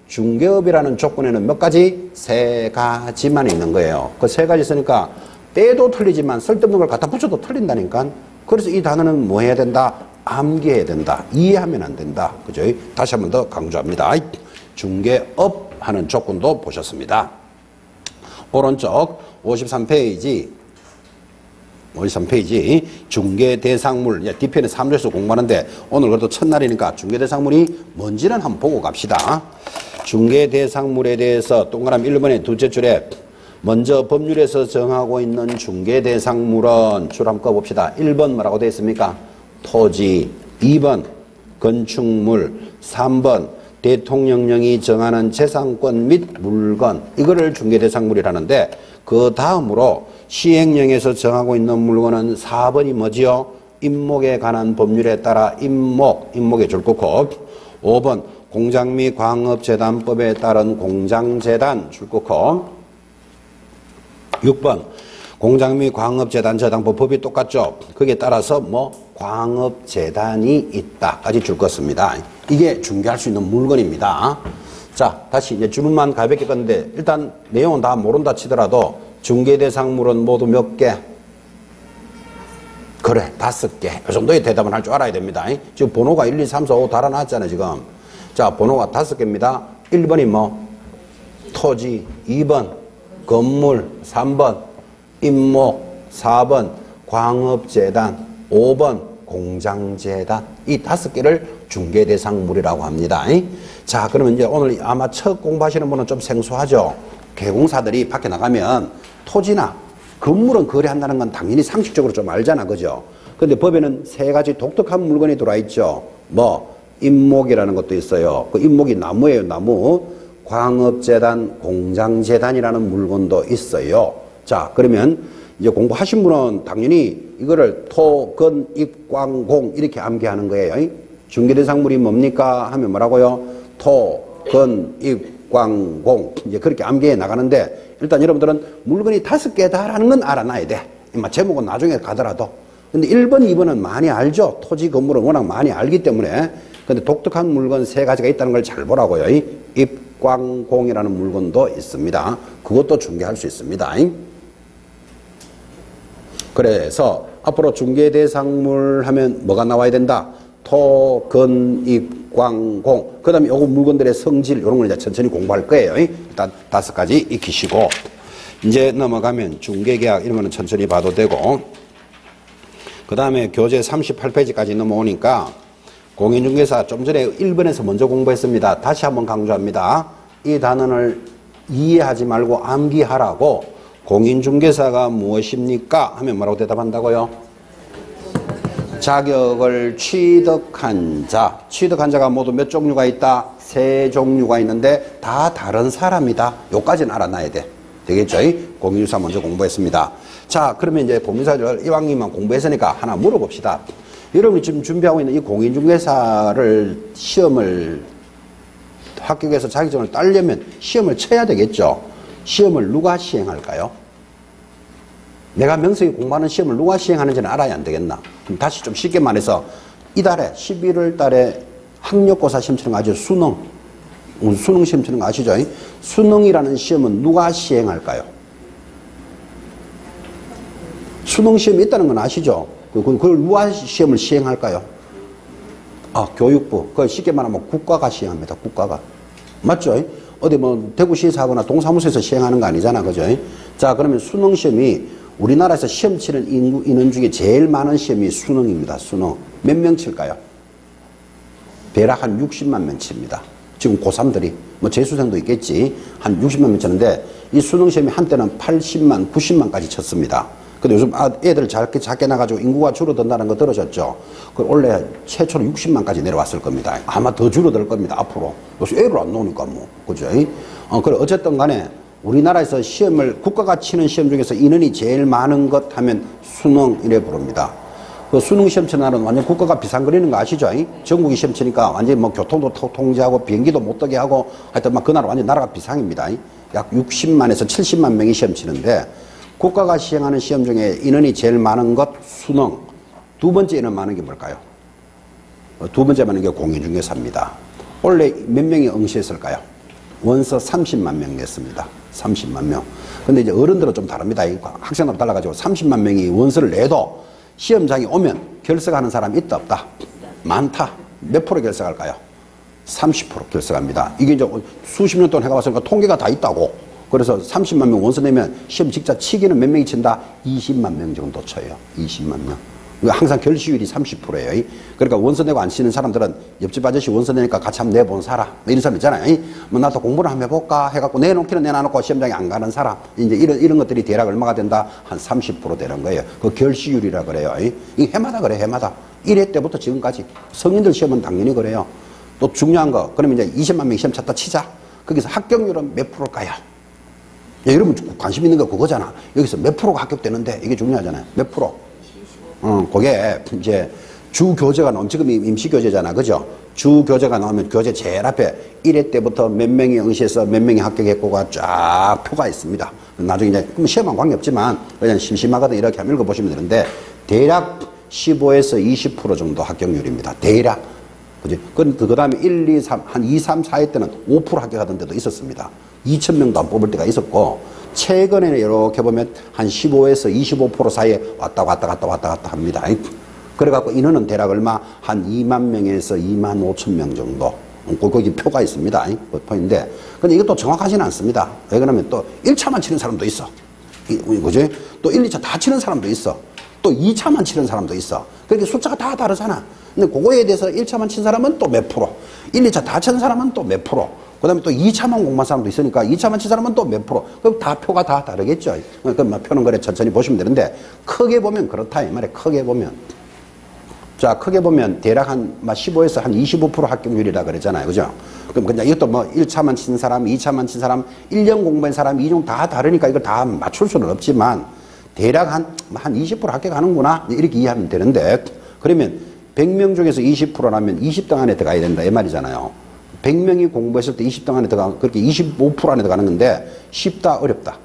중개업이라는 조건에는 몇 가지? 세 가지만 있는 거예요. 그 세 가지 있으니까 빼도 틀리지만 쓸데없는 걸 갖다 붙여도 틀린다니까. 그래서 이 단어는 뭐 해야 된다? 암기해야 된다. 이해하면 안 된다. 그죠? 다시 한 번 더 강조합니다. 중개업 하는 조건도 보셨습니다. 오른쪽 53페이지 중개대상물. 뒤편에 3조에서 공부하는데 오늘 그래도 첫날이니까 중개대상물이 뭔지는 한번 보고 갑시다. 중개대상물에 대해서 동그라미 1번의 둘째 줄에 먼저 법률에서 정하고 있는 중개대상물은 줄 한번 꺼봅시다. 1번 뭐라고 되어 있습니까? 토지. 2번 건축물. 3번 대통령령이 정하는 재산권 및 물건. 이거를 중개대상물이라는데 그 다음으로 시행령에서 정하고 있는 물건은 4번이 뭐지요? 임목에 관한 법률에 따라 임목의 줄긋고. 5번 공장 및 광업재단법에 따른 공장재단 줄긋고. 6번 공장 및 광업재단 저당법 법이 똑같죠. 거기에 따라서 뭐 광업재단이 있다까지 줄긋습니다. 이게 중개할 수 있는 물건입니다. 자, 다시 이제 주문만 가볍게 껐는데 일단 내용은 다 모른다 치더라도 중개대상물은 모두 몇 개? 그래, 5개. 이 정도의 대답은 할 줄 알아야 됩니다. 지금 번호가 1, 2, 3, 4, 5 달아놨잖아요, 지금. 자, 번호가 5개입니다. 1번이 뭐? 토지. 2번 건물. 3번 임목. 4번 광업재단. 5번 공장재단. 이 5개를 중개대상물이라고 합니다. 자, 그러면 이제 오늘 아마 첫 공부하시는 분은 좀 생소하죠? 개공사들이 밖에 나가면 토지나 건물은 거래한다는 건 당연히 상식적으로 좀 알잖아. 그죠? 근데 법에는 세 가지 독특한 물건이 들어와 있죠. 뭐, 임목이라는 것도 있어요. 그 임목이 나무예요, 나무. 광업재단, 공장재단이라는 물건도 있어요. 자, 그러면 이제 공부하신 분은 당연히 이거를 토, 건, 입, 광, 공 이렇게 암기하는 거예요. 중개대상물이 뭡니까? 하면 뭐라고요? 토, 건, 입, 광, 공 이제 그렇게 암기해 나가는데 일단 여러분들은 물건이 5개다라는 건 알아놔야 돼. 제목은 나중에 가더라도. 근데 1번, 2번은 많이 알죠? 토지, 건물은 워낙 많이 알기 때문에. 근데 독특한 물건 3가지가 있다는 걸 잘 보라고요. 입, 광, 공이라는 물건도 있습니다. 그것도 중개할 수 있습니다. 그래서 앞으로 중개대상물 하면 뭐가 나와야 된다? 토, 건, 입, 광, 공. 그 다음에 요거 물건들의 성질, 이런 걸 이제 천천히 공부할 거예요. 일단 5가지 익히시고. 이제 넘어가면 중개계약 이런 거는 천천히 봐도 되고. 그 다음에 교재 38페이지까지 넘어오니까 공인중개사 좀 전에 1번에서 먼저 공부했습니다. 다시 한번 강조합니다. 이 단원을 이해하지 말고 암기하라고. 공인중개사가 무엇입니까? 하면 뭐라고 대답한다고요? 자격을 취득한 자. 취득한 자가 모두 몇 종류가 있다? 3종류가 있는데 다 다른 사람이다. 요까지는 알아놔야 돼. 되겠죠? 공인중개사 먼저 공부했습니다. 자, 그러면 이제 공인중개사를 이왕이면 공부했으니까 하나 물어봅시다. 여러분이 지금 준비하고 있는 이 공인중개사를 시험을 합격해서 자격증을 따려면 시험을 쳐야 되겠죠? 시험을 누가 시행할까요? 내가 명색이 공부하는 시험을 누가 시행하는지는 알아야 안 되겠나? 그럼 다시 좀 쉽게 말해서 이달에 11월 달에 학력고사 시험 치는 거 아시죠? 수능 시험 치는 거 아시죠? 수능이라는 시험은 누가 시행할까요? 수능 시험이 있다는 건 아시죠? 그걸 누가 시험을 시행할까요? 아, 교육부. 그걸 쉽게 말하면 국가가 시행합니다. 국가가. 맞죠? 어디 뭐 대구시에서 하거나 동사무소에서 시행하는 거 아니잖아. 그죠? 자, 그러면 수능 시험이 우리나라에서 시험 치는 인원 중에 제일 많은 시험이 수능입니다. 수능. 몇 명 칠까요? 대략 한 60만 명 칩니다. 지금 고3들이, 뭐 재수생도 있겠지. 한 60만 명 치는데 이 수능 시험이 한때는 80만, 90만까지 쳤습니다. 근데 요즘 애들 작게 나가지고 인구가 줄어든다는 거 들으셨죠? 그 원래 최초로 60만까지 내려왔을 겁니다. 아마 더 줄어들 겁니다. 앞으로. 요새 애를 안 나오니까 뭐. 그죠? 그래 어쨌든 간에 우리나라에서 시험을 국가가 치는 시험 중에서 인원이 제일 많은 것 하면 수능 이래 부릅니다. 그 수능 시험 치는 날은 완전 국가가 비상거리는 거 아시죠? 전국이 시험 치니까 완전 뭐 교통도 통제하고 비행기도 못 떠게 하고 하여튼 막 그날 완전 나라가 비상입니다. 약 60만에서 70만 명이 시험 치는데 국가가 시행하는 시험 중에 인원이 제일 많은 것 수능. 두 번째 인원 많은 게 뭘까요? 두 번째 많은 게 공인중개사입니다. 원래 몇 명이 응시했을까요? 원서 30만 명 냈습니다. 30만 명. 근데 이제 어른들은 좀 다릅니다. 학생하고 달라가지고 30만 명이 원서를 내도 시험장에 오면 결석하는 사람이 있다 없다? 많다. 몇 프로 결석할까요? 30% 결석합니다. 이게 이제 수십 년 동안 해가봤으니까 통계가 다 있다고. 그래서 30만 명 원서 내면 시험 직접 치기는 몇 명이 친다? 20만 명 정도 쳐요. 20만 명. 항상 결시율이 30%예요. 그러니까 원서 내고 안 치는 사람들은 옆집 아저씨 원서 내니까 같이 한번 내본 사람. 이런 사람 있잖아요. 뭐 나도 공부를 한번 해볼까 해갖고 내놓기는 내놔놓고 시험장에 안 가는 사람. 이제 이런 것들이 대략 얼마가 된다? 한 30% 되는 거예요. 그 결시율이라 그래요. 이 해마다 그래, 해마다. 1회 때부터 지금까지. 성인들 시험은 당연히 그래요. 또 중요한 거. 그러면 이제 20만 명 시험 쳤다 치자. 거기서 합격률은 몇 프로일까요? 야, 여러분 관심 있는 거 그거잖아. 여기서 몇 프로가 합격되는데 이게 중요하잖아요. 몇 프로? 그게 이제 주교재가 나오면 지금 임시교재잖아. 그죠? 주교재가 나오면 교재 제일 앞에 1회 때부터 몇 명이 응시해서 몇 명이 합격했고가 쫙 표가 있습니다. 나중에 이제 시험은 관계없지만 그냥 심심하거든 이렇게 한번 읽어보시면 되는데 대략 15에서 20% 정도 합격률입니다. 대략. 그지? 그 다음에 1, 2, 3, 한 2, 3, 4회 때는 5% 합격하던 데도 있었습니다. 2,000명도 안 뽑을 때가 있었고, 최근에는 이렇게 보면 한 15에서 25% 사이에 왔다 갔다 합니다. 그래갖고 인원은 대략 얼마? 한 2만 명에서 2만 5천 명 정도. 거기 표가 있습니다. 포인데. 근데 이것도 정확하지는 않습니다. 왜 그러면 또 1차만 치는 사람도 있어. 그지? 또 1, 2차 다 치는 사람도 있어. 또 2차만 치는 사람도 있어. 그러니까 숫자가 다 다르잖아. 근데 그거에 대해서 1차만 친 사람은 또 몇 프로, 1, 2차 다 친 사람은 또 몇 프로, 그 다음에 또 2차만 공부한 사람도 있으니까 2차만 친 사람은 또 몇 프로. 그럼 다 표가 다 다르겠죠. 그러니까 표는 그래 천천히 보시면 되는데, 크게 보면 그렇다. 이 말에 크게 보면. 자, 크게 보면 대략 한 15에서 한 25% 합격률이라 그랬잖아요. 그죠? 그럼 그냥 이것도 뭐 1차만 친 사람, 2차만 친 사람, 1년 공부한 사람, 2종 다 다르니까 이걸 다 맞출 수는 없지만, 대략 한 20% 합격하는구나. 이렇게 이해하면 되는데, 그러면 100명 중에서 20%라면 20등 안에 들어가야 된다. 이 말이잖아요. 100명이 공부했을 때 20등 안에 들어가, 그렇게 25% 안에 들어가는 건데, 쉽다, 어렵다?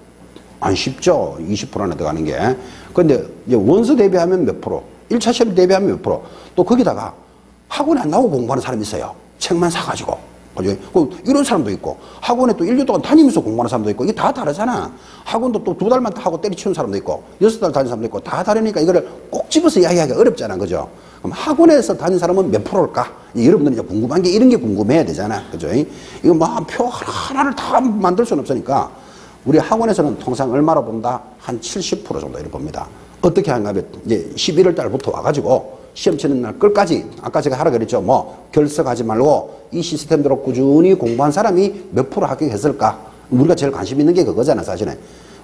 안 쉽죠. 20% 안에 들어가는 게. 근데 이제 원서 대비하면 몇 프로? 1차 시험 대비하면 몇 프로? 또 거기다가 학원에 안 나오고 공부하는 사람이 있어요. 책만 사가지고. 그죠? 이런 사람도 있고, 학원에 또 1년 동안 다니면서 공부하는 사람도 있고, 이게 다 다르잖아. 학원도 또 2달만 하고 때리치는 사람도 있고, 6달 다니는 사람도 있고, 다 다르니까 이거를 꼭 집어서 이야기하기가 어렵잖아. 그죠? 그럼 학원에서 다닌 사람은 몇 프로일까? 여러분들이 이제 궁금한 게 이런 게 궁금해야 되잖아. 그죠? 이거 뭐 표 하나를 다 만들 수는 없으니까, 우리 학원에서는 통상 얼마로 본다? 한 70% 정도 이렇게 봅니다. 어떻게 하는가 하면, 이제 11월 달부터 와가지고, 시험 치는 날 끝까지, 아까 제가 하라 그랬죠. 뭐, 결석하지 말고, 이 시스템대로 꾸준히 공부한 사람이 몇 프로 합격했을까? 우리가 제일 관심 있는 게 그거잖아, 사실은.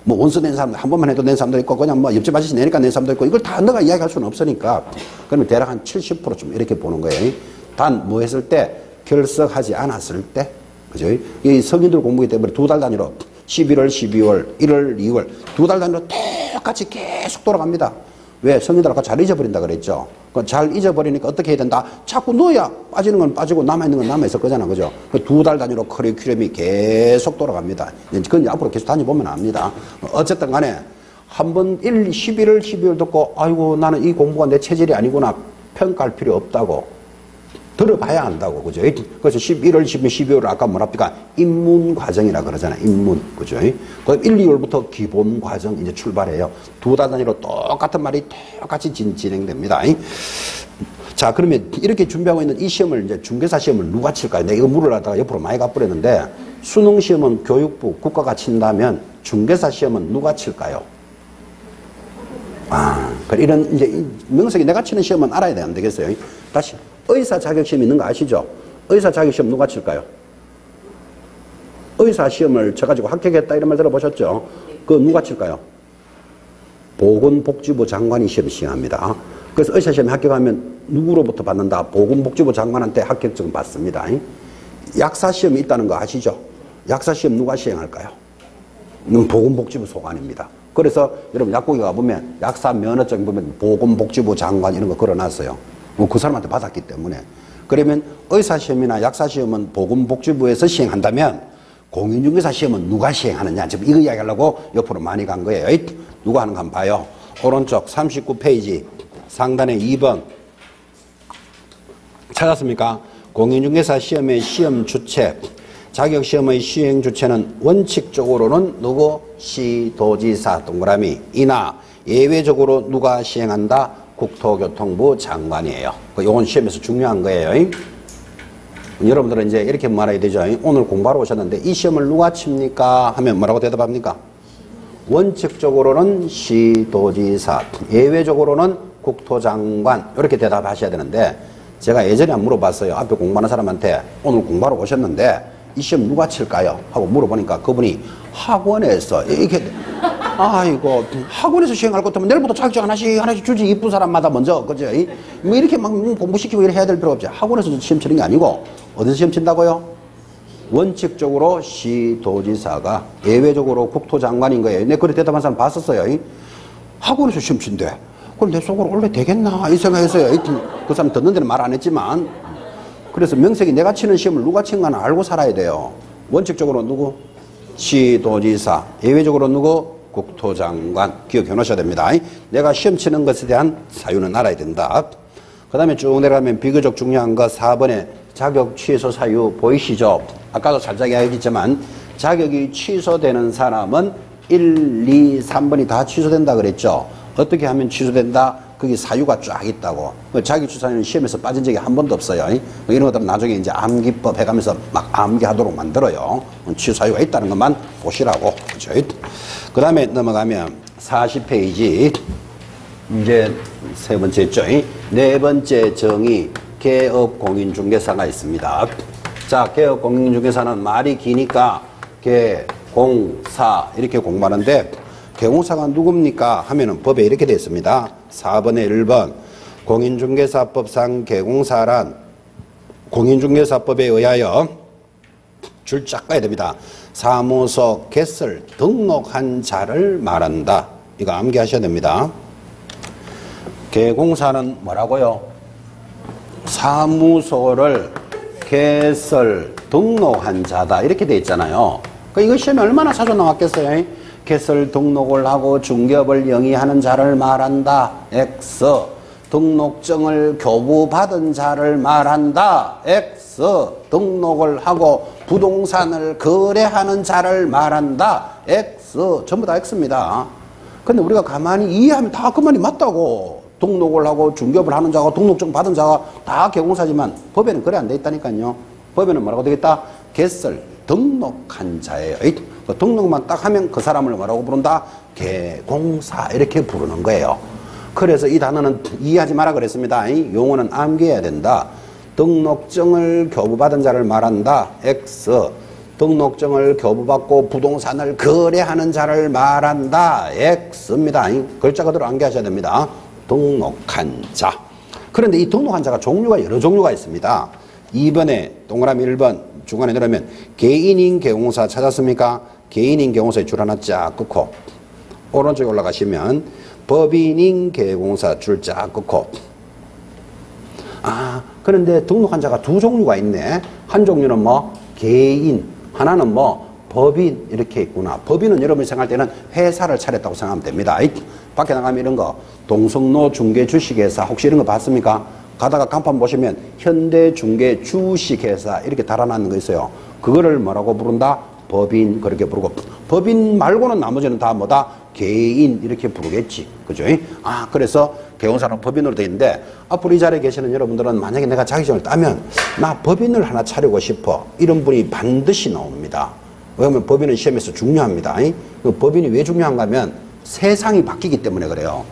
뭐 원서 낸 사람 한 번만 해도 낸 사람도 있고 그냥 뭐 옆집 아저씨 내니까 낸 사람도 있고 이걸 다 너가 이야기할 수는 없으니까 그러면 대략 한 70%좀 이렇게 보는 거예요. 단 뭐 했을 때 결석하지 않았을 때 그죠? 이 성인들 공부기 때문에 2달 단위로 11월, 12월, 1월, 2월 2달 단위로 똑같이 계속 돌아갑니다. 왜? 성인들 아까 잘 잊어버린다 그랬죠. 잘 잊어버리니까 어떻게 해야 된다? 자꾸 넣어야 빠지는 건 빠지고 남아있는 건 남아있을 거잖아. 그죠? 2달 단위로 커리큘럼이 계속 돌아갑니다. 그건 앞으로 계속 다녀보면 압니다. 어쨌든 간에 한번 11월, 12월 듣고 아이고 나는 이 공부가 내 체질이 아니구나. 평가할 필요 없다고. 들어봐야 한다고. 그죠? 그래서 11월, 12월 아까 뭐랍니까? 입문 과정이라 그러잖아요. 입문. 그죠? 그럼 1, 2월부터 기본 과정 이제 출발해요. 2달 단위로 똑같은 말이 똑같이 진행됩니다. 자, 그러면 이렇게 준비하고 있는 이 시험을 이제 중개사 시험을 누가 칠까요? 내가 이거 물으려다가 옆으로 많이 가버렸는데 수능 시험은 교육부, 국가가 친다면 중개사 시험은 누가 칠까요? 이런 이제 명색이 내가 치는 시험은 알아야 돼, 안 되겠어요? 다시. 의사 자격시험 있는 거 아시죠? 의사 자격시험 누가 칠까요? 의사 시험을 쳐가지고 합격했다 이런 말 들어보셨죠? 그거 누가 칠까요? 보건복지부 장관이 시험 시행합니다. 그래서 의사 시험에 합격하면 누구로부터 받는다? 보건복지부 장관한테 합격증 받습니다. 약사 시험이 있다는 거 아시죠? 약사 시험 누가 시행할까요? 보건복지부 소관입니다. 그래서 여러분 약국에 가보면 약사 면허증 보면 보건복지부 장관 이런 거 걸어놨어요. 그 사람한테 받았기 때문에. 그러면 의사시험이나 약사시험은 보건복지부에서 시행한다면 공인중개사 시험은 누가 시행하느냐. 지금 이거 이야기하려고 옆으로 많이 간 거예요. 누가 하는 거 한번 봐요. 오른쪽 39페이지 상단에 2번 찾았습니까? 공인중개사 시험의 시험 주체, 자격시험의 시행 주체는 원칙적으로는 누구? 시도지사 동그라미 이나 예외적으로 누가 시행한다? 국토교통부 장관이에요. 이건 시험에서 중요한 거예요. 여러분들은 이제 이렇게 말해야 되죠. 오늘 공부하러 오셨는데 이 시험을 누가 칩니까? 하면 뭐라고 대답합니까? 원칙적으로는 시도지사, 예외적으로는 국토장관 이렇게 대답하셔야 되는데 제가 예전에 안 물어봤어요. 앞에 공부하는 사람한테 오늘 공부하러 오셨는데 이 시험 누가 칠까요? 하고 물어보니까 그분이 학원에서 이렇게 아이고 학원에서 시행할 것 같으면 내일부터 자격증 하나씩 주지. 이쁜 사람마다 먼저 그죠? 뭐 이렇게 막 공부시키고 이렇게 해야 될 필요 없죠. 학원에서 시험 치는 게 아니고 어디서 시험 친다고요? 원칙적으로 시도지사가 예외적으로 국토장관인 거예요. 내가 그렇게 대답한 사람 봤었어요. 학원에서 시험 친대. 그럼 내 속으로 원래 되겠나 이 생각했어요. 그 사람 듣는 데는 말 안 했지만 그래서 명색이 내가 치는 시험을 누가 친 건지 알고 살아야 돼요. 원칙적으로 누구? 시도지사. 예외적으로 누구? 국토장관. 기억해 놓으셔야 됩니다. 내가 시험 치는 것에 대한 사유는 알아야 된다. 그 다음에 쭉 내려가면 비교적 중요한 거 4번에 자격 취소 사유 보이시죠? 아까도 살짝 이야기했지만 자격이 취소되는 사람은 1, 2, 3번이 다 취소된다 그랬죠? 어떻게 하면 취소된다? 거기 사유가 쫙 있다고. 자격 취소 사유는 시험에서 빠진 적이 한 번도 없어요. 이런 것들은 나중에 이제 암기법 해가면서 막 암기하도록 만들어요. 취소 사유가 있다는 것만 보시라고. 그렇죠? 그 다음에 넘어가면 40페이지 이제 세 번째죠. 네 번째 정의 개업공인중개사가 있습니다. 자, 개업공인중개사는 말이 기니까 개공사 이렇게 공부하는데 개공사가 누굽니까? 하면은 법에 이렇게 되어 있습니다. 4번에 1번 공인중개사법상 개공사란 공인중개사법에 의하여 줄짝 가야 됩니다. 사무소 개설 등록한 자를 말한다. 이거 암기하셔야 됩니다. 개공사는 뭐라고요? 사무소를 개설 등록한 자다. 이렇게 돼 있잖아요. 이거 시험에 얼마나 자주 나왔겠어요? 개설 등록을 하고 중개업을 영위하는 자를 말한다. X. 등록증을 교부받은 자를 말한다. X. 등록을 하고 부동산을 거래하는 자를 말한다. X. 전부 다 X입니다. 근데 우리가 가만히 이해하면 다 그 말이 맞다고. 등록을 하고 중개업을 하는 자가 등록증 받은 자가 다 개공사지만 법에는 그래 안 돼 있다니까요. 법에는 뭐라고 되겠다? 개설 등록한 자예요. 그 등록만 딱 하면 그 사람을 뭐라고 부른다? 개공사 이렇게 부르는 거예요. 그래서 이 단어는 이해하지 마라 그랬습니다. 용어는 암기해야 된다. 등록증을 교부받은 자를 말한다. X. 등록증을 교부받고 부동산을 거래하는 자를 말한다. X입니다. 글자 그대로 암기하셔야 됩니다. 등록한 자. 그런데 이 등록한 자가 종류가 여러 종류가 있습니다. 2번에 동그라미 1번 중간에 들어오면 개인인 개공사 찾았습니까? 개인인 개공사의 줄 하나 쫙 끊고 오른쪽에 올라가시면 법인인 개공사 줄 쫙 끊고 그런데 등록한 자가 두 종류가 있네. 한 종류는 뭐 개인, 하나는 뭐 법인 이렇게 있구나. 법인은 여러분이 생각할 때는 회사를 차렸다고 생각하면 됩니다. 밖에 나가면 이런 거 동성로 중개 주식회사 혹시 이런 거 봤습니까? 가다가 간판 보시면 현대 중개 주식회사 이렇게 달아놨는 거 있어요. 그거를 뭐라고 부른다? 법인 그렇게 부르고 법인 말고는 나머지는 다 뭐다? 개인 이렇게 부르겠지. 그죠? 그래서 개공사는 법인으로 되어 있는데 앞으로 이 자리에 계시는 여러분들은 만약에 내가 자격증을 따면 나 법인을 하나 차리고 싶어. 이런 분이 반드시 나옵니다. 왜냐하면 법인은 시험에서 중요합니다. 그 법인이 왜 중요한가 하면 세상이 바뀌기 때문에 그래요.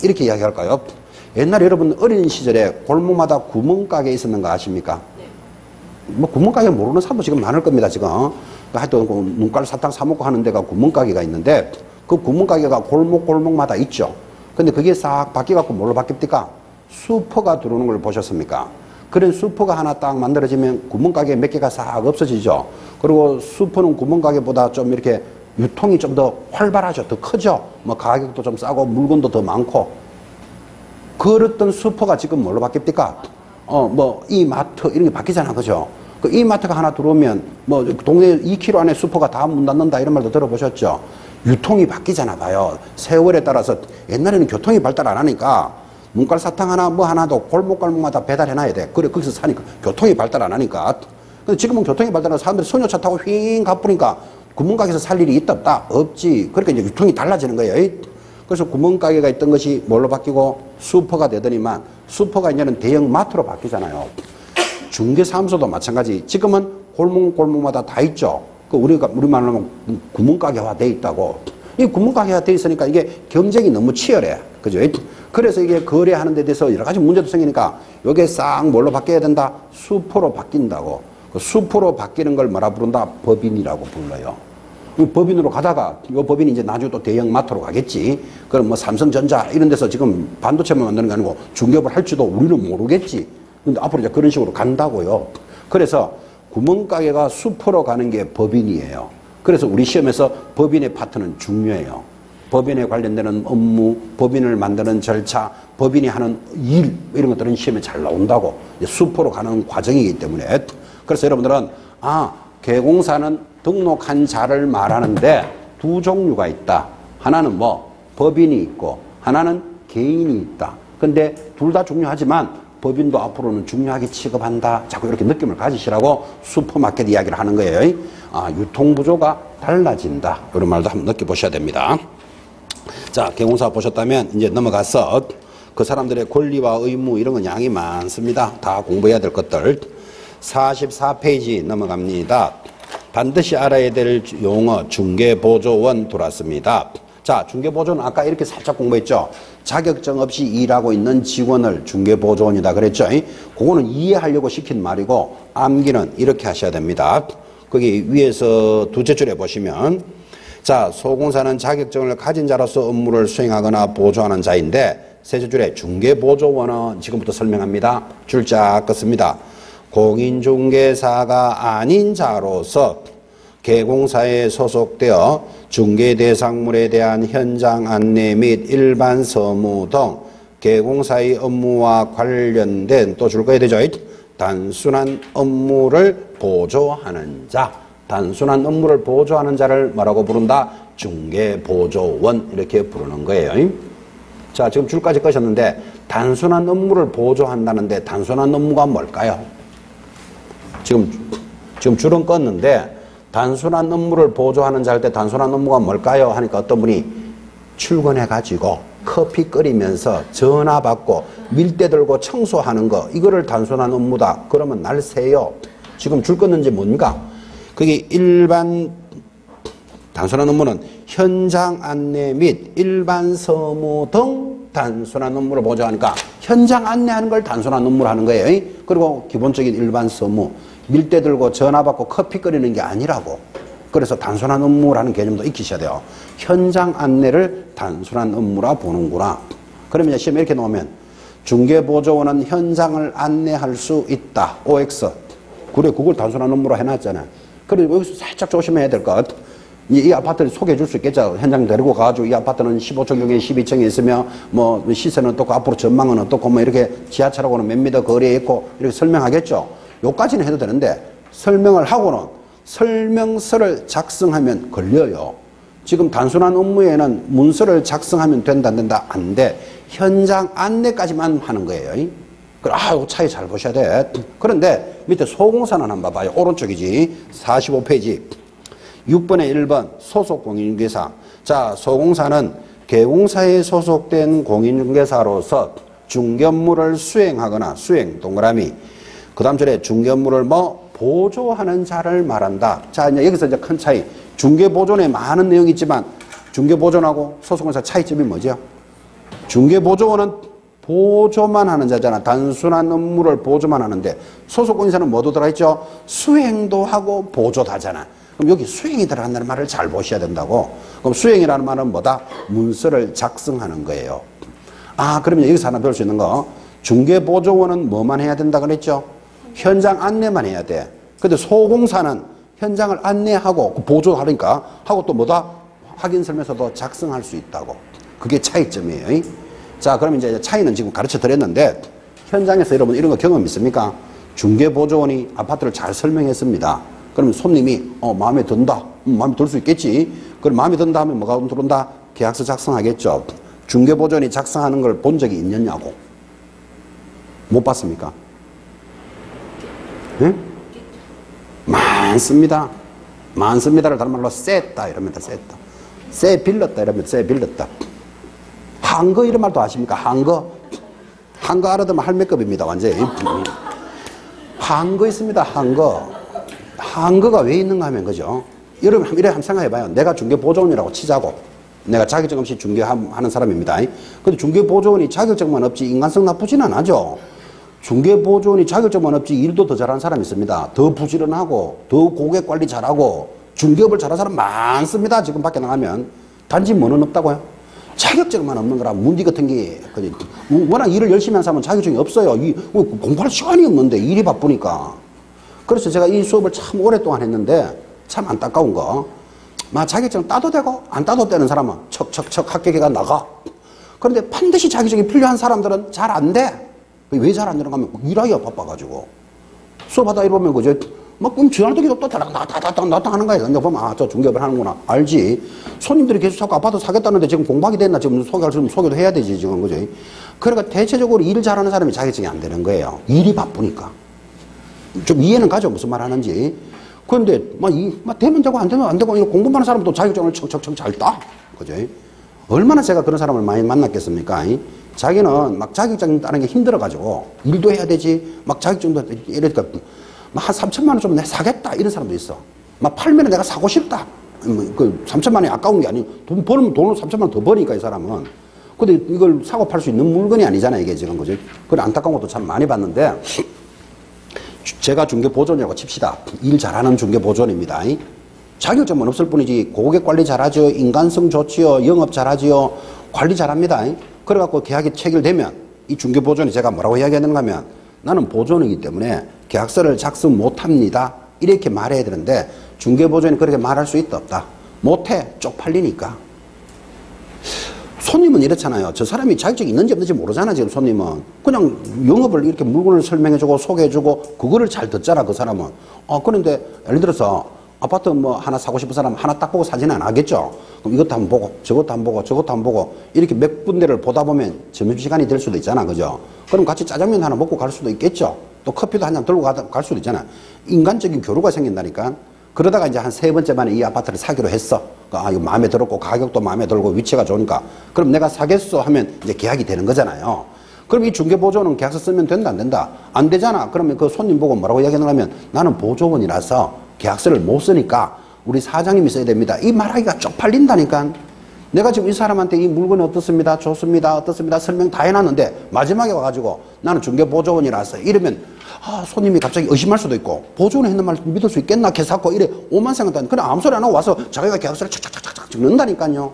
이렇게 이야기할까요? 옛날에 여러분 어린 시절에 골목마다 구멍가게 있었는 거 아십니까? 뭐 구멍가게 모르는 사람도 지금 많을 겁니다. 지금 하여튼 그 눈깔 사탕 사 먹고 하는 데가 구멍가게가 있는데 그 구멍가게가 골목마다 있죠. 근데 그게 싹 바뀌어갖고 뭘로 바뀝니까? 슈퍼가 들어오는 걸 보셨습니까? 그런 슈퍼가 하나 딱 만들어지면 구멍가게 몇 개가 싹 없어지죠. 그리고 슈퍼는 구멍가게보다 좀 이렇게 유통이 좀 더 활발하죠. 더 크죠. 뭐 가격도 좀 싸고 물건도 더 많고. 그랬던 슈퍼가 지금 뭘로 바뀝니까? 뭐 이마트 이런 게 바뀌잖아. 그죠? 그 이마트가 하나 들어오면 뭐 동네 2km 안에 슈퍼가 다 문 닫는다 이런 말도 들어보셨죠? 유통이 바뀌잖아 봐요. 세월에 따라서 옛날에는 교통이 발달 안 하니까 문깔 사탕 하나 뭐 하나도 골목골목마다 배달해놔야 돼. 그래 거기서 사니까 교통이 발달 안 하니까. 근데 지금은 교통이 발달해서 사람들이 소녀차 타고 휙 가쁘니까 구멍가게에서 살 일이 있다 없다? 없지. 그러니까 이제 유통이 달라지는 거예요. 그래서 구멍가게가 있던 것이 뭘로 바뀌고 슈퍼가 되더니만 슈퍼가 이제는 대형 마트로 바뀌잖아요. 중개사무소도 마찬가지. 지금은 골목골목마다 다 있죠. 우리 말로 하면 구멍가게화 돼 있다고. 이 구멍가게화 돼 있으니까 이게 경쟁이 너무 치열해. 그죠? 그래서 이게 거래하는 데 대해서 여러 가지 문제도 생기니까 요게 싹 뭘로 바뀌어야 된다? 슈퍼로 바뀐다고. 그 슈퍼로 바뀌는 걸 뭐라 부른다? 법인이라고 불러요. 법인으로 가다가 이 법인이 이제 나중에 또 대형 마트로 가겠지. 그럼 뭐 삼성전자 이런 데서 지금 반도체만 만드는 게 아니고 중개업을 할지도 우리는 모르겠지. 근데 앞으로 이제 그런 식으로 간다고요. 그래서 구멍가게가 슈퍼로 가는 게 법인이에요. 그래서 우리 시험에서 법인의 파트는 중요해요. 법인에 관련되는 업무, 법인을 만드는 절차, 법인이 하는 일 이런 것들은 시험에 잘 나온다고. 슈퍼로 가는 과정이기 때문에. 그래서 여러분들은 개공사는 등록한 자를 말하는데 두 종류가 있다. 하나는 뭐 법인이 있고 하나는 개인이 있다. 근데 둘 다 중요하지만 법인도 앞으로는 중요하게 취급한다. 자꾸 이렇게 느낌을 가지시라고 슈퍼마켓 이야기를 하는 거예요. 유통구조가 달라진다. 이런 말도 한번 느껴보셔야 됩니다. 자, 개공사 보셨다면 이제 넘어가서 그 사람들의 권리와 의무 이런 건 양이 많습니다. 다 공부해야 될 것들. 44페이지 넘어갑니다. 반드시 알아야 될 용어 중개보조원 들어왔습니다. 자, 중개보조는 아까 이렇게 살짝 공부했죠. 자격증 없이 일하고 있는 직원을 중개보조원이다 그랬죠. 그거는 이해하려고 시킨 말이고 암기는 이렇게 하셔야 됩니다. 거기 위에서 두째 줄에 보시면 자, 소공사는 자격증을 가진 자로서 업무를 수행하거나 보조하는 자인데 셋째 줄에 중개보조원은 지금부터 설명합니다. 줄짝 긋습니다. 공인중개사가 아닌 자로서 개공사에 소속되어 중개 대상물에 대한 현장 안내 및 일반 서무 등 개공사의 업무와 관련된 또 줄 거야 되죠. 단순한 업무를 보조하는 자. 단순한 업무를 보조하는 자를 뭐라고 부른다? 중개보조원 이렇게 부르는 거예요. 자, 지금 줄까지 끄셨는데 단순한 업무를 보조한다는데 단순한 업무가 뭘까요? 지금 줄은 껐는데 단순한 업무를 보조하는 자 할 때 단순한 업무가 뭘까요? 하니까 어떤 분이 출근해가지고 커피 끓이면서 전화 받고 밀대 들고 청소하는 거 이거를 단순한 업무다. 그러면 날 세요. 지금 줄 껐는지 뭔가? 그게 일반 단순한 업무는 현장 안내 및 일반 서무 등 단순한 업무를 보조하니까 현장 안내하는 걸 단순한 업무로 하는 거예요. 그리고 기본적인 일반 서무, 밀대 들고 전화 받고 커피 끓이는 게 아니라고. 그래서 단순한 업무라는 개념도 익히셔야 돼요. 현장 안내를 단순한 업무라 보는구나. 그러면 시험에 이렇게 나오면 중개보조원은 현장을 안내할 수 있다. OX. 그래, 그걸 단순한 업무로 해놨잖아. 그리고 여기서 살짝 조심해야 될 것. 이 아파트를 소개해 줄 수 있겠죠. 현장 데리고 가가지고 이 아파트는 15층 중에 12층에 있으며 뭐 시세는 어떻고 앞으로 전망은 어떻고 뭐 이렇게 지하철하고는 몇 미터 거리에 있고 이렇게 설명하겠죠. 요까지는 해도 되는데 설명을 하고는 설명서를 작성하면 걸려요. 지금 단순한 업무에는 문서를 작성하면 된다 안 된다 안 돼. 현장 안내까지만 하는 거예요. 그래, 요 차이 잘 보셔야 돼. 그런데 밑에 소공사는 한번 봐봐요. 오른쪽이지. 45페이지. 6번에 1번 소속 공인중개사. 자, 소공사는 개공사에 소속된 공인중개사로서 중개업무를 수행하거나 수행 동그라미. 그 다음 절에 중개업무를 뭐 보조하는 자를 말한다. 자, 이제 여기서 이제 큰 차이. 중개보존에 많은 내용이 있지만 중개보존하고 소속공사 차이점이 뭐죠? 중개보조원은 보조만 하는 자잖아. 단순한 업무를 보조만 하는데 소속공인사는 뭐도 들어있죠? 수행도 하고 보조도 하잖아. 그럼 여기 수행이 들어간다는 말을 잘 보셔야 된다고. 그럼 수행이라는 말은 뭐다? 문서를 작성하는 거예요. 아, 그러면 여기서 하나 배울 수 있는 거. 중개보조원은 뭐만 해야 된다 그랬죠? 현장 안내만 해야 돼. 근데 소공사는 현장을 안내하고 보조하니까 하고 또 뭐다? 확인설명서도 작성할 수 있다고. 그게 차이점이에요. 자, 그럼 이제 차이는 지금 가르쳐 드렸는데 현장에서 여러분 이런 거 경험 있습니까? 중개보조원이 아파트를 잘 설명했습니다. 그러면 손님이 마음에 든다. 마음에 들 수 있겠지. 그럼 마음에 든다 하면 뭐가 들어온다? 계약서 작성하겠죠. 중개보조원이 작성하는 걸 본 적이 있느냐고. 못 봤습니까? 응? 많습니다. 많습니다를 다른 말로 셌다 이럽니다. 셌다. 세 빌렸다 이러면 세 빌렸다. 한거 이런 말도 아십니까? 한거. 한거 알아두면 할매급입니다. 완전히. 한거 있습니다. 한거. 한거가 왜 있는가 하면 그죠? 여러분 이래 한번 생각해봐요. 내가 중개보조원이라고 치자고. 내가 자격증 없이 중개하는 사람입니다. 근데 중개보조원이 자격증만 없지 인간성 나쁘진 않아죠. 중개보조원이 자격증만 없지 일도 더 잘하는 사람이 있습니다. 더 부지런하고 더 고객관리 잘하고 중개업을 잘하는 사람 많습니다. 지금 밖에 나가면. 단지 뭐는 없다고요? 자격증만 없는 거라 문디 같은 게 워낙 일을 열심히 하는 사람은 자격증이 없어요. 공부할 시간이 없는데 일이 바쁘니까. 그래서 제가 이 수업을 참 오랫동안 했는데 참 안타까운 거 자격증 따도 되고 안 따도 되는 사람은 척척척 합격해가 나가. 그런데 반드시 자격증이 필요한 사람들은 잘 안 돼. 왜 잘 안 되는가 하면 일하기가 바빠가지고 수업하다 이러면 그저 막 전화기도 또 나타 하는 거야. 이제 보면 저 중개업을 하는구나 알지. 손님들이 계속 자꾸 아파트 사겠다는데 지금 공박이 됐나 지금 소개도 해야 되지 지금 그죠. 그러니까 대체적으로 일을 잘하는 사람이 자격증이 안 되는 거예요. 일이 바쁘니까. 좀 이해는 가죠 무슨 말 하는지. 그런데 되면 되고 안 되면 안 되고 공부만 하는 사람도 자격증을 척척척 잘 따. 그죠. 얼마나 제가 그런 사람을 많이 만났겠습니까? 자기는 막 자격증 따는 게 힘들어가지고 일도 해야 되지 막 자격증도 이러니까 한 3천만 원 좀 내가 사겠다 이런 사람도 있어. 막 팔면 내가 사고 싶다. 그 3천만 원이 아까운 게 아니 돈 벌면 돈을 3천만 원 더 버니까 이 사람은. 근데 이걸 사고 팔 수 있는 물건이 아니잖아 이게 지금 그죠. 그래 안타까운 것도 참 많이 봤는데 제가 중개보조원이라고 칩시다. 일 잘하는 중개보조원입니다. 자격증만 없을 뿐이지 고객 관리 잘하죠. 인간성 좋지요. 영업 잘하지요. 관리 잘합니다. 그래갖고 계약이 체결되면 이 중개보조원이 제가 뭐라고 이야기하는가 하면 나는 보조원이기 때문에 계약서를 작성 못합니다. 이렇게 말해야 되는데 중개보조원이 그렇게 말할 수 있다 없다? 못해. 쪽팔리니까. 손님은 이렇잖아요. 저 사람이 자격증이 있는지 없는지 모르잖아 지금 손님은. 그냥 영업을 이렇게 물건을 설명해주고 소개해주고 그거를 잘 듣잖아 그 사람은. 그런데 예를 들어서 아파트 뭐 하나 사고 싶은 사람 하나 딱 보고 사진은 안 하겠죠. 그럼 이것도 한번 보고 저것도 한번 보고 저것도 한번 보고 이렇게 몇 군데를 보다 보면 점심시간이 될 수도 있잖아. 그죠? 그럼 같이 짜장면 하나 먹고 갈 수도 있겠죠. 또 커피도 한 잔 들고 갈 수도 있잖아. 인간적인 교류가 생긴다니까. 그러다가 이제 한 3번째 만에 이 아파트를 사기로 했어. 이거 마음에 들었고 가격도 마음에 들고 위치가 좋으니까. 그럼 내가 사겠어 하면 이제 계약이 되는 거잖아요. 그럼 이 중개보조원은 계약서 쓰면 된다 안 된다? 안 되잖아. 그러면 그 손님 보고 뭐라고 이야기하는가 하면 나는 보조원이라서 계약서를 못 쓰니까 우리 사장님이 써야 됩니다. 이 말하기가 쪽팔린다니까. 내가 지금 이 사람한테 이 물건이 어떻습니다, 좋습니다, 어떻습니다 설명 다 해놨는데 마지막에 와가지고 나는 중개보조원이라서 이러면 손님이 갑자기 의심할 수도 있고 보조원이 했는 말 믿을 수 있겠나 개사고 이래 오만 생각도 그냥 아무 소리 안 하고 와서 자기가 계약서를 착착착착 넣는다니까요.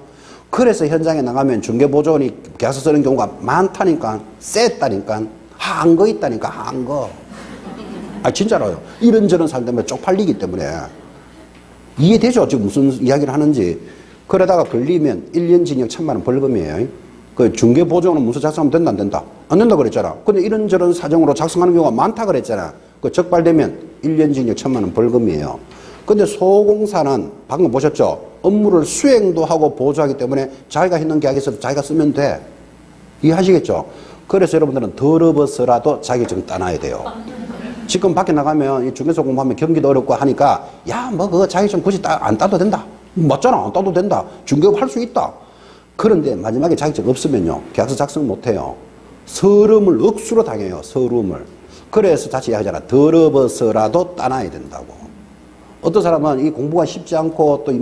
그래서 현장에 나가면 중개보조원이 계약서 쓰는 경우가 많다니까, 셌다니까, 한 거 있다니까, 한 거. 진짜로요. 이런저런 사람 때문에 쪽팔리기 때문에. 이해되죠? 지금 무슨 이야기를 하는지. 그러다가 걸리면 1년 징역 1,000만 원 벌금이에요. 그 중개보조원은 문서 작성하면 된다, 안 된다? 안 된다 그랬잖아. 근데 이런저런 사정으로 작성하는 경우가 많다 그랬잖아. 그 적발되면 1년 징역 1,000만 원 벌금이에요. 근데 소공사는 방금 보셨죠? 업무를 수행도 하고 보조하기 때문에 자기가 했는 계약에서 자기가 쓰면 돼. 이해하시겠죠? 그래서 여러분들은 더러워서라도 자격증 따놔야 돼요. 지금 밖에 나가면 이 중개사 공부하면 경기도 어렵고 하니까 야, 뭐 그거 자격증 굳이 안 따도 된다. 맞잖아. 안 따도 된다. 중개업 할 수 있다. 그런데 마지막에 자격증 없으면요. 계약서 작성 못 해요. 서름을 억수로 당해요. 서름을. 그래서 다시 이야기하잖아. 더러워서라도 따놔야 된다고. 어떤 사람은 이 공부가 쉽지 않고 또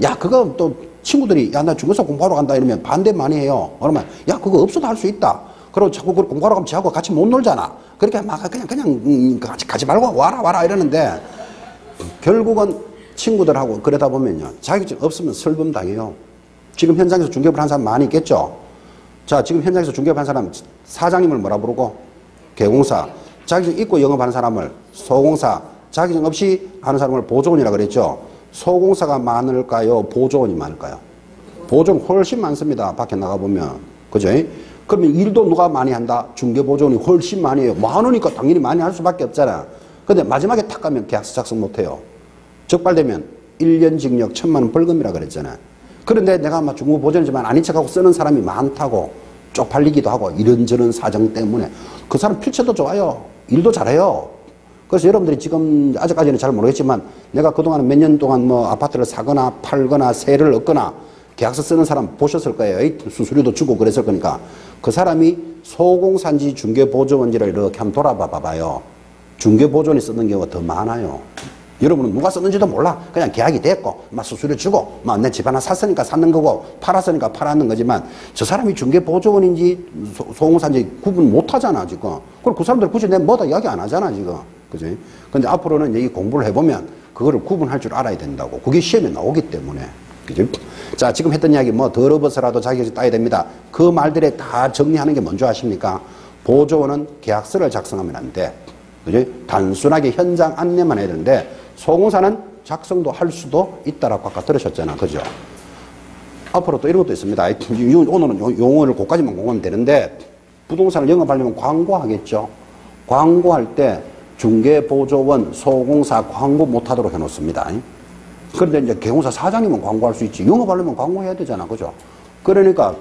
야, 그거 또 친구들이 야, 나 중개사 공부하러 간다 이러면 반대 많이 해요. 그러면 야, 그거 없어도 할 수 있다. 그리고 자꾸 그걸 공부하러 가면 지하고 같이 못 놀잖아. 그렇게 막 그냥 가지 말고 와라 이러는데 결국은 친구들하고 그러다 보면요. 자격증 없으면 설범 당해요. 지금 현장에서 중개업을 한 사람 많이 있겠죠. 자, 지금 현장에서 중개업 한 사람 사장님을 뭐라 부르고? 개공사. 자격증 있고 영업하는 사람을 소공사. 자격증 없이 하는 사람을 보조원이라고 그랬죠. 소공사가 많을까요? 보조원이 많을까요? 보조원 훨씬 많습니다. 밖에 나가보면. 그죠? 그러면 일도 누가 많이 한다? 중개보조원이 훨씬 많이 해요. 많으니까 당연히 많이 할 수밖에 없잖아. 근데 마지막에 탁 가면 계약서 작성 못 해요. 적발되면 1년 징역 1,000만 원 벌금이라 그랬잖아. 그런데 내가 막 중개보조원이지만 아닌 척하고 쓰는 사람이 많다고 쪽팔리기도 하고 이런저런 사정 때문에 그 사람 필체도 좋아요. 일도 잘해요. 그래서 여러분들이 지금 아직까지는 잘 모르겠지만 내가 그동안 몇 년 동안 뭐 아파트를 사거나 팔거나 세를 얻거나 계약서 쓰는 사람 보셨을 거예요. 수수료도 주고 그랬을 거니까. 그 사람이 소공사인지 중개보조원지를 이렇게 한번 돌아봐 봐요. 중개보조원이 쓰는 경우가 더 많아요. 여러분은 누가 썼는지도 몰라. 그냥 계약이 됐고 막 수수료 주고 막 내 집 하나 샀으니까 샀는 거고 팔았으니까 팔았는 거지만 저 사람이 중개보조원인지 소공사인지 구분 못 하잖아 지금. 그럼 그 사람들 굳이 내가 뭐다 이야기 안 하잖아 지금. 그지? 근데 앞으로는 이 공부를 해보면 그거를 구분할 줄 알아야 된다고. 그게 시험에 나오기 때문에. 그죠? 자, 지금 했던 이야기 뭐 더러워서라도 자격증 따야 됩니다. 그 말들에 다 정리하는 게 뭔지 아십니까? 보조원은 계약서를 작성하면 안 돼. 그죠? 단순하게 현장 안내만 해야 되는데 소공사는 작성도 할 수도 있다라고 아까 들으셨잖아. 그죠? 앞으로 또 이런 것도 있습니다. 오늘은 용어를 그까지만 공부하면 되는데 부동산을 영업하려면 광고하겠죠. 광고할 때 중개보조원, 소공사 광고 못하도록 해놓습니다. 그런데 이제 개공사 사장님은 광고할 수 있지. 영업하려면 광고해야 되잖아. 그죠? 그러니까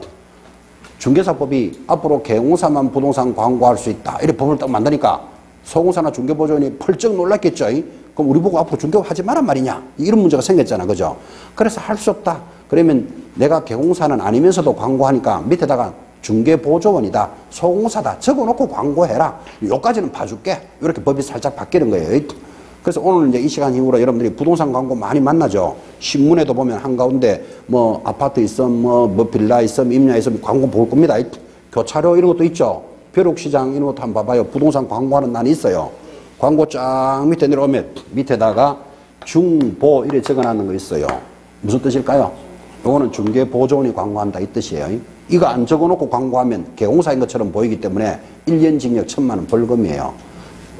중개사법이 앞으로 개공사만 부동산 광고할 수 있다. 이렇게 법을 딱 만드니까 소공사나 중개보조원이 펄쩍 놀랐겠죠. 그럼 우리 보고 앞으로 중개업 하지 마란 말이냐. 이런 문제가 생겼잖아. 그죠? 그래서 할 수 없다. 그러면 내가 개공사는 아니면서도 광고하니까 밑에다가 중개보조원이다, 소공사다 적어놓고 광고해라. 요까지는 봐줄게. 이렇게 법이 살짝 바뀌는 거예요. 그래서 오늘 이제 이 시간 이후로 여러분들이 부동산 광고 많이 만나죠. 신문에도 보면 한가운데 뭐 아파트 있음, 뭐 빌라 있음, 임야 있음 광고 볼 겁니다. 교차로 이런 것도 있죠. 벼룩시장 이런 것도 한번 봐봐요. 부동산 광고하는 난이 있어요. 광고 쫙 밑에 내려오면 밑에다가 중보 이렇게 적어놨는 거 있어요. 무슨 뜻일까요? 요거는 중개보조원이 광고한다 이 뜻이에요. 이거 안 적어놓고 광고하면 개공사인 것처럼 보이기 때문에 1년 징역 1,000만 원 벌금이에요.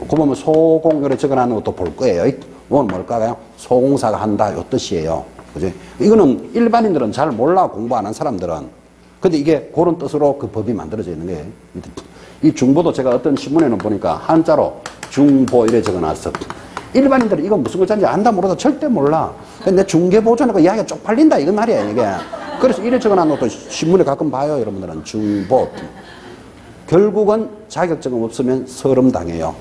그 보면 소공 이렇게 적어놨는 것도 볼 거예요. 이건 뭘까요? 소공사가 한다 이 뜻이에요. 그죠? 이거는 일반인들은 잘 몰라. 공부 안 한 사람들은. 근데 이게 그런 뜻으로 그 법이 만들어져 있는 거예요. 이 중보도 제가 어떤 신문에는 보니까 한자로 중보 이렇게 적어놨어. 일반인들은 이건 무슨 글자인지 안다 모르다 절대 몰라. 근데 중개보조니까 이야기가 쪽팔린다 이건 말이야 이게. 그래서 이래 적어놓은 것도 신문에 가끔 봐요. 여러분들은 중보. 결국은 자격증 없으면 서름당해요.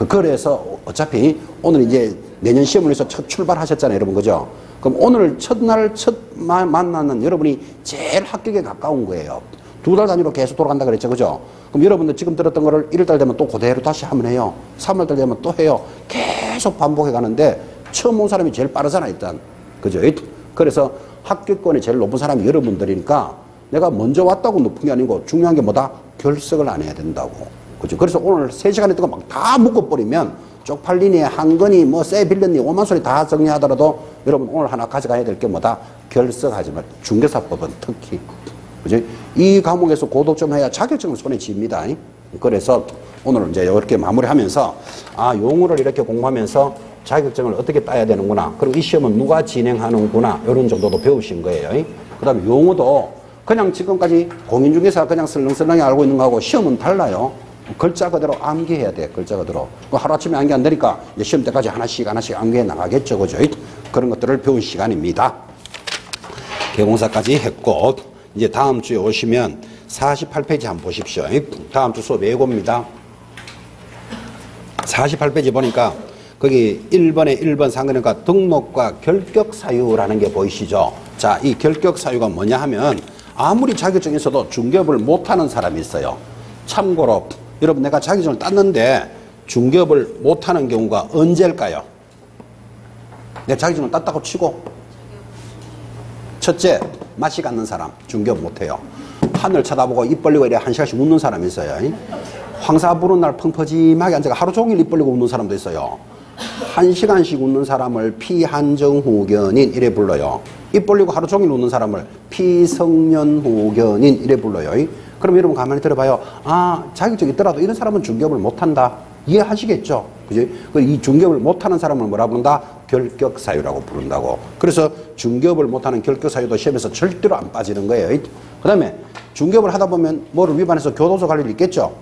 그래서 어차피 오늘 이제 내년 시험을 위해서 첫 출발하셨잖아요. 여러분 그죠? 그럼 오늘 첫날 만나는 여러분이 제일 합격에 가까운 거예요. 2달 단위로 계속 돌아간다 그랬죠. 그죠? 그럼 여러분들 지금 들었던 거를 1월달 되면 또 그대로 다시 하면 해요. 3월달 되면 또 해요. 계속 반복해 가는데 처음 온 사람이 제일 빠르잖아 일단. 그죠? 그래서 합격권이 제일 높은 사람이 여러분들이니까 내가 먼저 왔다고 높은 게 아니고 중요한 게 뭐다? 결석을 안 해야 된다고. 그죠? 그래서 오늘 3시간에 동안 막 다 묶어버리면 쪽팔리니, 한건이, 뭐, 쎄 빌렸니, 오만 소리 다 정리하더라도 여러분 오늘 하나 가져가야 될 게 뭐다? 결석하지 말. 중개사법은 특히. 그죠? 이 과목에서 고독 좀 해야 자격증을 손에 쥡니다. 그래서 오늘 이제 이렇게 마무리하면서 아, 용어를 이렇게 공부하면서 자격증을 어떻게 따야 되는구나. 그리고 이 시험은 누가 진행하는구나. 이런 정도도 배우신 거예요. 그 다음에 용어도 그냥 지금까지 공인중개사 그냥 설렁설렁히 알고 있는 거하고 시험은 달라요. 글자 그대로 암기해야 돼. 글자 그대로. 하루아침에 암기 안 되니까 이제 시험 때까지 하나씩 암기해 나가겠죠. 그죠? 그런 것들을 배운 시간입니다. 개공사까지 했고 이제 다음 주에 오시면 48페이지 한번 보십시오. 다음 주 수업 예고입니다. 48페이지 보니까 거기 1번에 1번 상관니까 등록과 결격사유라는 게 보이시죠? 자, 이 결격사유가 뭐냐 하면 아무리 자격증이 있어도 중개업을 못하는 사람이 있어요. 참고로 여러분 내가 자격증을 땄는데 중개업을 못하는 경우가 언제일까요? 내가 자격증을 땄다고 치고 첫째, 맛이 갔는 사람 중개업 못해요. 하늘 쳐다보고 입 벌리고 이래 1시간씩 웃는 사람이 있어요. 황사 부른 날 펑퍼짐하게 앉아가 하루 종일 입 벌리고 웃는 사람도 있어요. 1시간씩 웃는 사람을 피한정후견인 이래 불러요. 입 벌리고 하루 종일 웃는 사람을 피성년후견인 이래 불러요. 그럼 여러분 가만히 들어봐요. 아, 자격증이 있더라도 이런 사람은 중개업을 못한다. 이해하시겠죠? 그지? 이 중개업을 못하는 사람을 뭐라 부른다? 결격사유라고 부른다고. 그래서 중개업을 못하는 결격사유도 시험에서 절대로 안 빠지는 거예요. 그 다음에 중개업을 하다 보면 뭐를 위반해서 교도소 갈 일 있겠죠?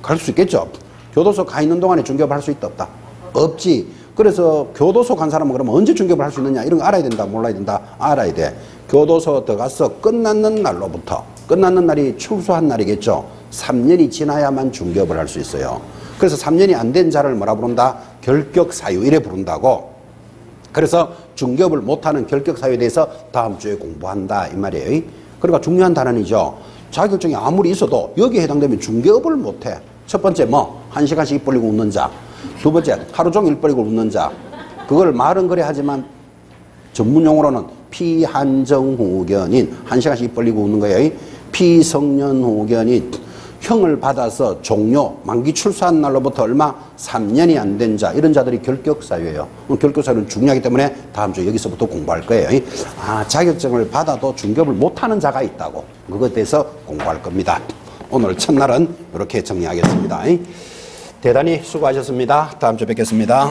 갈 수 있겠죠? 교도소 가 있는 동안에 중개업을 할 수 있다 없다? 없지. 그래서 교도소 간 사람은 그러면 언제 중개업을 할 수 있느냐 이런 거 알아야 된다 몰라야 된다? 알아야 돼. 교도소 들어가서 끝났는 날로부터 끝났는 날이 출소한 날이겠죠. 3년이 지나야만 중개업을 할 수 있어요. 그래서 3년이 안 된 자를 뭐라 부른다? 결격사유 이래 부른다고. 그래서 중개업을 못하는 결격사유에 대해서 다음 주에 공부한다 이 말이에요. 그러니까 중요한 단원이죠. 자격증이 아무리 있어도 여기에 해당되면 중개업을 못해. 첫 번째 뭐 1시간씩 입 벌리고 웃는 자. 두 번째 하루 종일 입 벌리고 웃는 자. 그걸 말은 그래 하지만 전문용어로는 피한정후견인 1시간씩 입 벌리고 웃는 거예요. 피성년후견인 형을 받아서 종료 만기 출소한 날로부터 얼마 3년이 안 된 자 이런 자들이 결격사유예요. 결격사유는 중요하기 때문에 다음 주에 여기서부터 공부할 거예요. 아, 자격증을 받아도 중개업을 못하는 자가 있다고. 그것에 대해서 공부할 겁니다. 오늘 첫날은 이렇게 정리하겠습니다. 대단히 수고하셨습니다. 다음 주에 뵙겠습니다.